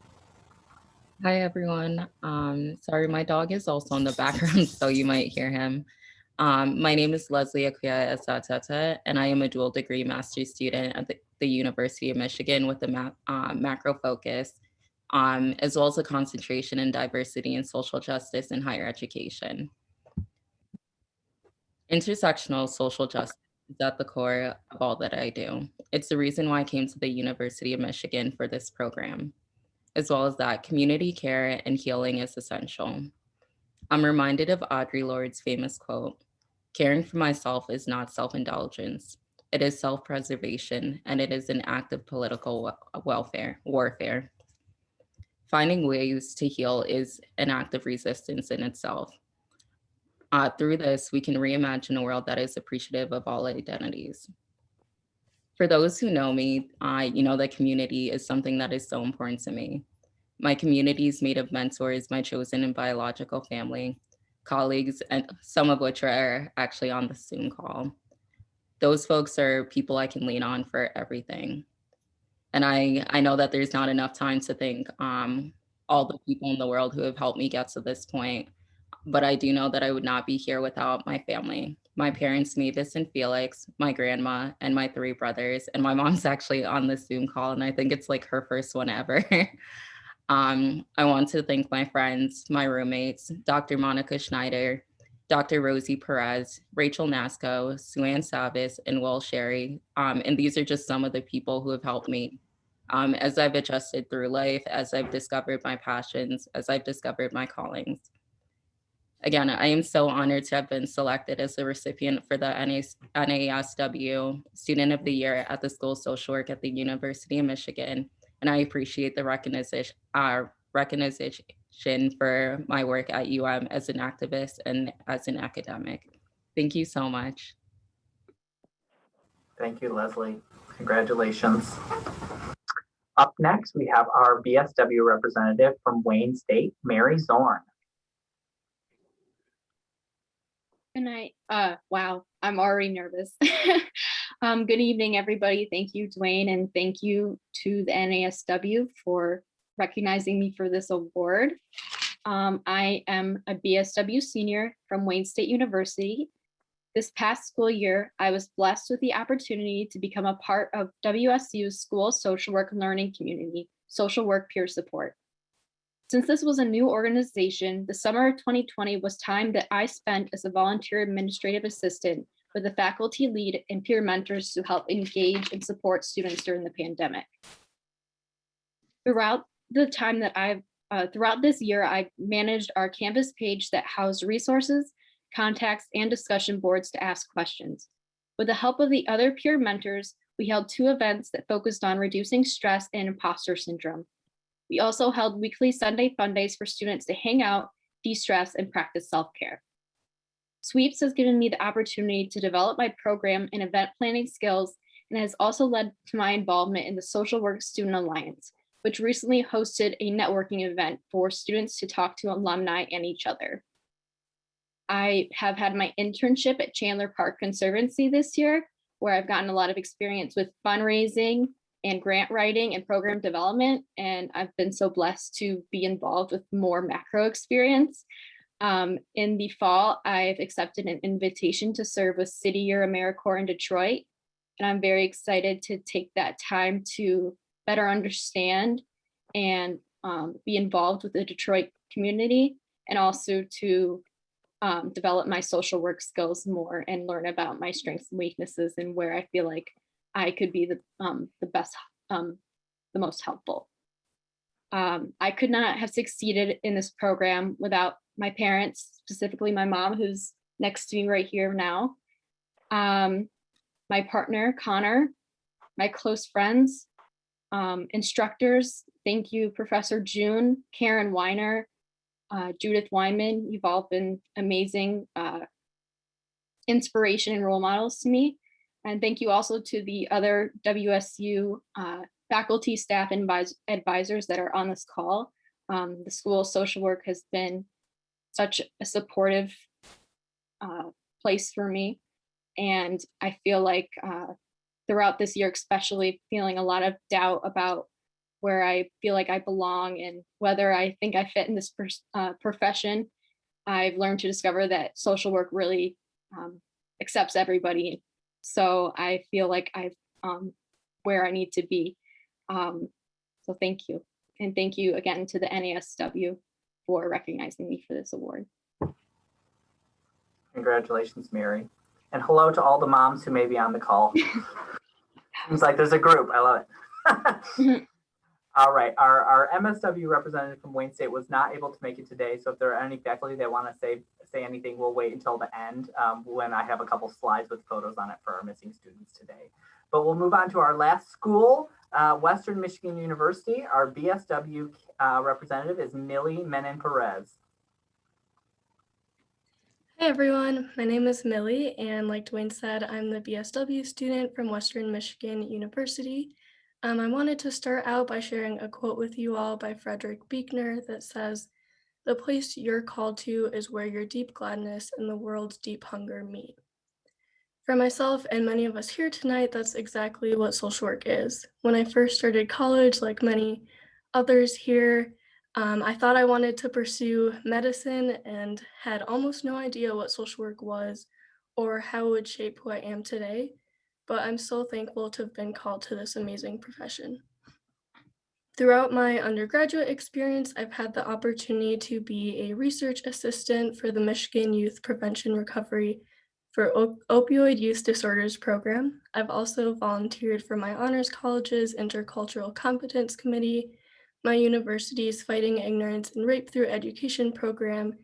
Hi, everyone. Sorry, my dog is also in the background, so you might hear him. My name is Leslie Akuya Tetta, and I am a dual degree master's student at the University of Michigan with a macro focus, as well as a concentration in diversity and social justice in higher education. Intersectional social justice is at the core of all that I do. It's the reason why I came to the University of Michigan for this program, as well as that community care and healing is essential. I'm reminded of Audre Lorde's famous quote, "Caring for myself is not self-indulgence. It is self-preservation, and it is an act of political warfare. Finding ways to heal is an act of resistance in itself. Through this, we can reimagine a world that is appreciative of all identities." For those who know me, you know that community is something that is so important to me. My community is made of mentors, my chosen and biological family, colleagues, and some of which are actually on the Zoom call. Those folks are people I can lean on for everything. And I know that there's not enough time to thank all the people in the world who have helped me get to this point. But I do know that I would not be here without my family. My parents, Mavis and Felix, my grandma, and my 3 brothers. And my mom's actually on the Zoom call, and I think it's like her first one ever. I want to thank my friends, my roommates, Dr. Monica Schneider, Dr. Rosie Perez, Rachel Nasco, Suann Savis, and Will Sherry. And these are just some of the people who have helped me as I've adjusted through life, as I've discovered my passions, as I've discovered my callings. Again, I am so honored to have been selected as the recipient for the NASW Student of the Year at the School of Social Work at the University of Michigan. And I appreciate the recognition for my work at UM as an activist and as an academic. Thank you so much. Thank you, Leslie. Congratulations. Up next, we have our BSW representative from Wayne State, Mary Zorn. Good night. Wow, I'm already nervous. Good evening, everybody. Thank you, Dwayne, and thank you to the NASW for recognizing me for this award. I am a BSW senior from Wayne State University. This past school year, I was blessed with the opportunity to become a part of WSU's School Social Work Learning Community, Social Work Peer Support. Since this was a new organization, the summer of 2020 was time that I spent as a volunteer administrative assistant with the faculty lead and peer mentors to help engage and support students during the pandemic. Throughout this year, I've managed our Canvas page that housed resources, contacts, and discussion boards to ask questions. With the help of the other peer mentors, we held 2 events that focused on reducing stress and imposter syndrome. We also held weekly Sunday fun days for students to hang out, de-stress, and practice self-care. Sweeps has given me the opportunity to develop my program and event planning skills, and has also led to my involvement in the Social Work Student Alliance, which recently hosted a networking event for students to talk to alumni and each other. I have had my internship at Chandler Park Conservancy this year, where I've gotten a lot of experience with fundraising and grant writing and program development. And I've been so blessed to be involved with more macro experience. In the fall, I've accepted an invitation to serve with City Year AmeriCorps in Detroit. And I'm very excited to take that time to better understand and be involved with the Detroit community, and also to develop my social work skills more and learn about my strengths and weaknesses and where I feel like I could be the best, the most helpful. I could not have succeeded in this program without my parents, specifically my mom, who's next to me right here now, my partner, Connor, my close friends, instructors. Thank you, Professor June, Karen Weiner, Judith Weinman. You've all been amazing inspiration and role models to me. And thank you also to the other WSU faculty, staff, and advisors that are on this call. The School of Social Work has been such a supportive place for me. And I feel like throughout this year, especially feeling a lot of doubt about where I feel like I belong and whether I think I fit in this profession, I've learned to discover that social work really accepts everybody. So I feel like I'm where I need to be. So thank you. And thank you again to the NASW for recognizing me for this award. Congratulations, Mary. And hello to all the moms who may be on the call. Seems like there's a group. I love it. All right, our MSW representative from Wayne State was not able to make it today. So if there are any faculty that want to say anything, we'll wait until the end when I have a couple slides with photos on it for our missing students today. But we'll move on to our last school, Western Michigan University. Our BSW representative is Millie Menon Perez. Hey everyone, my name is Millie, and like Dwayne said, I'm the BSW student from Western Michigan University. I wanted to start out by sharing a quote with you all by Frederick Buechner that says, "The place you're called to is where your deep gladness and the world's deep hunger meet." For myself and many of us here tonight, that's exactly what social work is. When I first started college, like many others here, I thought I wanted to pursue medicine and had almost no idea what social work was or how it would shape who I am today. But I'm so thankful to have been called to this amazing profession. Throughout my undergraduate experience, I've had the opportunity to be a research assistant for the Michigan Youth Prevention Recovery for Opioid Use Disorders program. I've also volunteered for my honors college's Intercultural Competence Committee, my university's Fighting Ignorance and Rape Through Education program,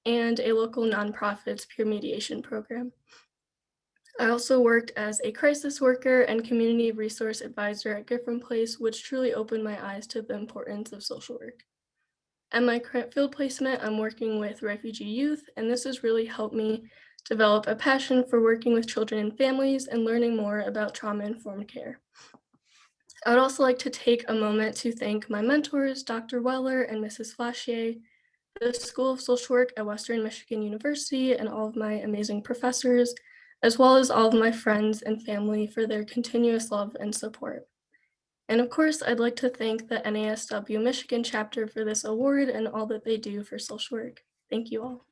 and a local nonprofit's peer mediation program. I also worked as a crisis worker and community resource advisor at Gifford Place, which truly opened my eyes to the importance of social work. At my current field placement, I'm working with refugee youth, and this has really helped me develop a passion for working with children and families and learning more about trauma-informed care. I would also like to take a moment to thank my mentors, Dr. Weller and Mrs. Flashier, the School of Social Work at Western Michigan University, and all of my amazing professors, as well as all of my friends and family for their continuous love and support. And of course, I'd like to thank the NASW-Michigan chapter for this award and all that they do for social work. Thank you all.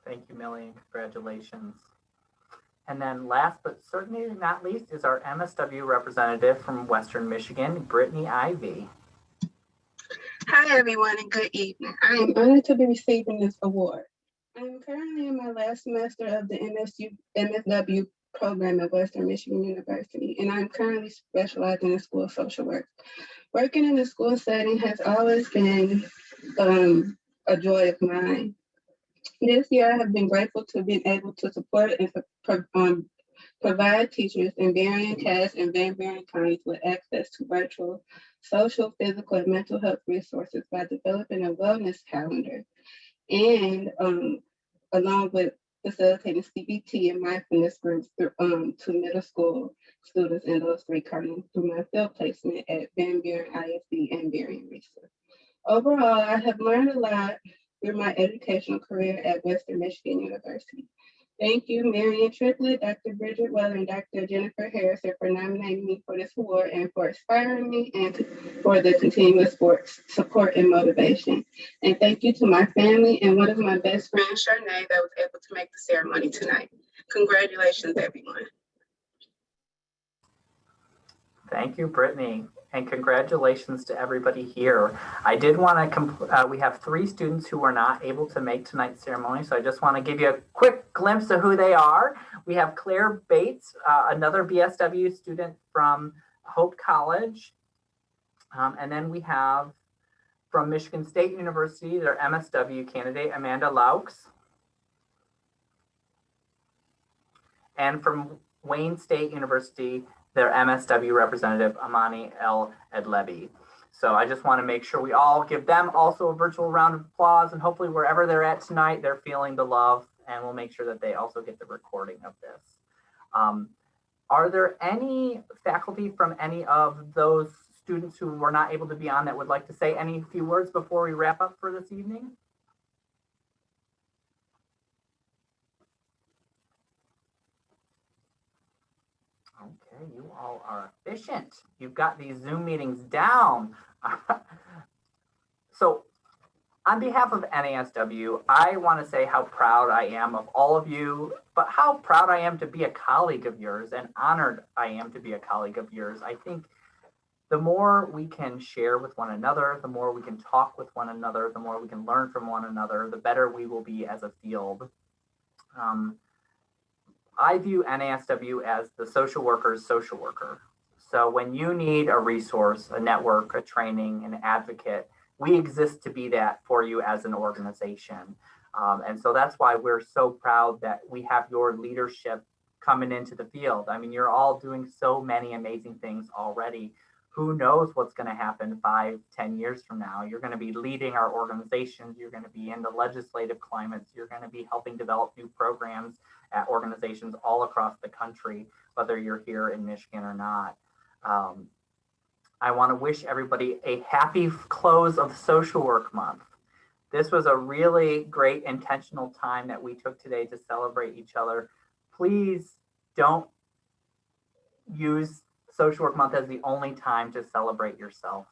Thank you, Millie, and congratulations. And then last but certainly not least is our MSW representative from Western Michigan, Brittany Ivy. Hi, everyone, and good evening. I am honored to be receiving this award. I am currently in my last semester of the MSW program at Western Michigan University, and I'm currently specializing in school social work. Working in the school setting has always been a joy of mine. This year, I have been grateful to be able to support and provide teachers in varying tasks and varying counties with access to virtual, social, physical, and mental health resources by developing a wellness calendar, and along with facilitating CBT and mindfulness groups to middle school students in those three counties through my field placement at Van Buren ISD and Varian Research. Overall, I have learned a lot through my educational career at Western Michigan University. Thank you, Marion Triplett, Dr. Bridget Weller, and Dr. Jennifer Harrison for nominating me for this award and for inspiring me and for the continuous support and motivation. And thank you to my family and one of my best friends, Charnay, that was able to make the ceremony tonight. Congratulations, everyone. Thank you, Brittany, and congratulations to everybody here. I did want to, we have 3 students who were not able to make tonight's ceremony, so I just want to give you a quick glimpse of who they are. We have Claire Bates, another BSW student from Hope College, and then we have from Michigan State University, their MSW candidate, Amanda Laux, and from Wayne State University, their MSW representative, Amani El Edlebi. So I just want to make sure we all give them also a virtual round of applause, and hopefully wherever they're at tonight, they're feeling the love, and we'll make sure that they also get the recording of this. Are there any faculty from any of those students who were not able to be on that would like to say any few words before we wrap up for this evening? Okay, you all are efficient. You've got these Zoom meetings down. So on behalf of NASW, I want to say how proud I am of all of you, but how proud I am to be a colleague of yours and honored I am to be a colleague of yours. I think the more we can share with one another, the more we can talk with one another, the more we can learn from one another, the better we will be as a field. I view NASW as the social worker's social worker. So when you need a resource, a network, a training, an advocate, we exist to be that for you as an organization. And so that's why we're so proud that we have your leadership coming into the field. I mean, you're all doing so many amazing things already. Who knows what's going to happen 5, 10 years from now? You're going to be leading our organizations. You're going to be in the legislative climates. You're going to be helping develop new programs at organizations all across the country, whether you're here in Michigan or not. I want to wish everybody a happy close of Social Work Month. This was a really great intentional time that we took today to celebrate each other. Please don't use Social Work Month as the only time to celebrate yourself.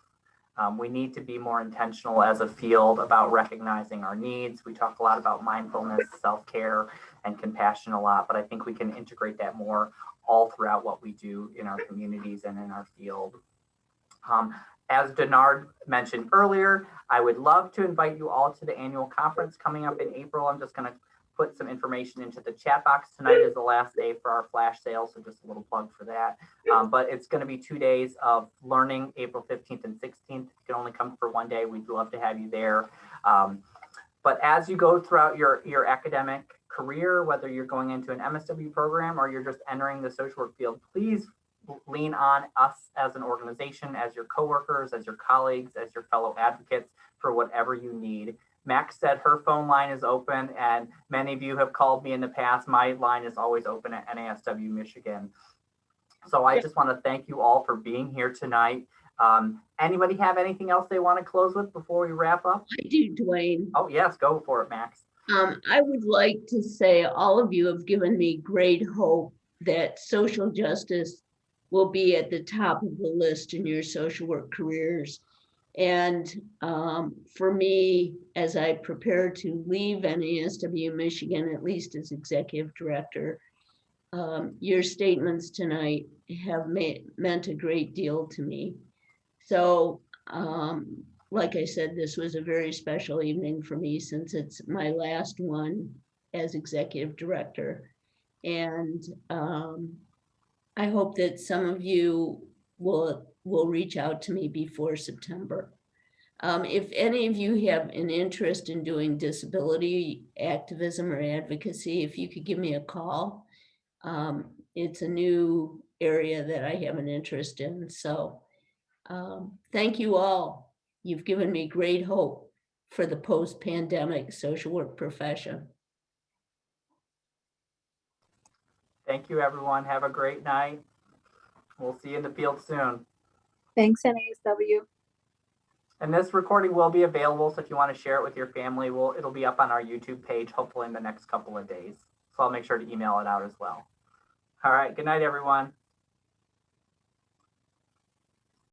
We need to be more intentional as a field about recognizing our needs. We talk a lot about mindfulness, self-care, and compassion a lot, but I think we can integrate that more all throughout what we do in our communities and in our field. As Denard mentioned earlier, I would love to invite you all to the annual conference coming up in April. I'm just going to put some information into the chat box. Tonight is the last day for our flash sale, so just a little plug for that. But it's going to be 2 days of learning, April 15th and 16th. If you can only come for one day, we'd love to have you there. But as you go throughout your academic career, whether you're going into an MSW program or you're just entering the social work field, please lean on us as an organization, as your coworkers, as your colleagues, as your fellow advocates for whatever you need. Max said her phone line is open, and many of you have called me in the past. My line is always open at NASW-Michigan. So I just want to thank you all for being here tonight. Anybody have anything else they want to close with before we wrap up? I do, Dwayne. Oh, yes, go for it, Max. I would like to say all of you have given me great hope that social justice will be at the top of the list in your social work careers. And for me, as I prepare to leave NASW-Michigan, at least as executive director, your statements tonight have meant a great deal to me. So, like I said, this was a very special evening for me since it's my last one as executive director. And I hope that some of you will reach out to me before September. If any of you have an interest in doing disability activism or advocacy, if you could give me a call. It's a new area that I have an interest in. So thank you all. You've given me great hope for the post-pandemic social work profession. Thank you, everyone. Have a great night. We'll see you in the field soon. Thanks, NASW. And this recording will be available, so if you want to share it with your family, it'll be up on our YouTube page, hopefully in the next couple of days. So I'll make sure to email it out as well. All right, good night, everyone.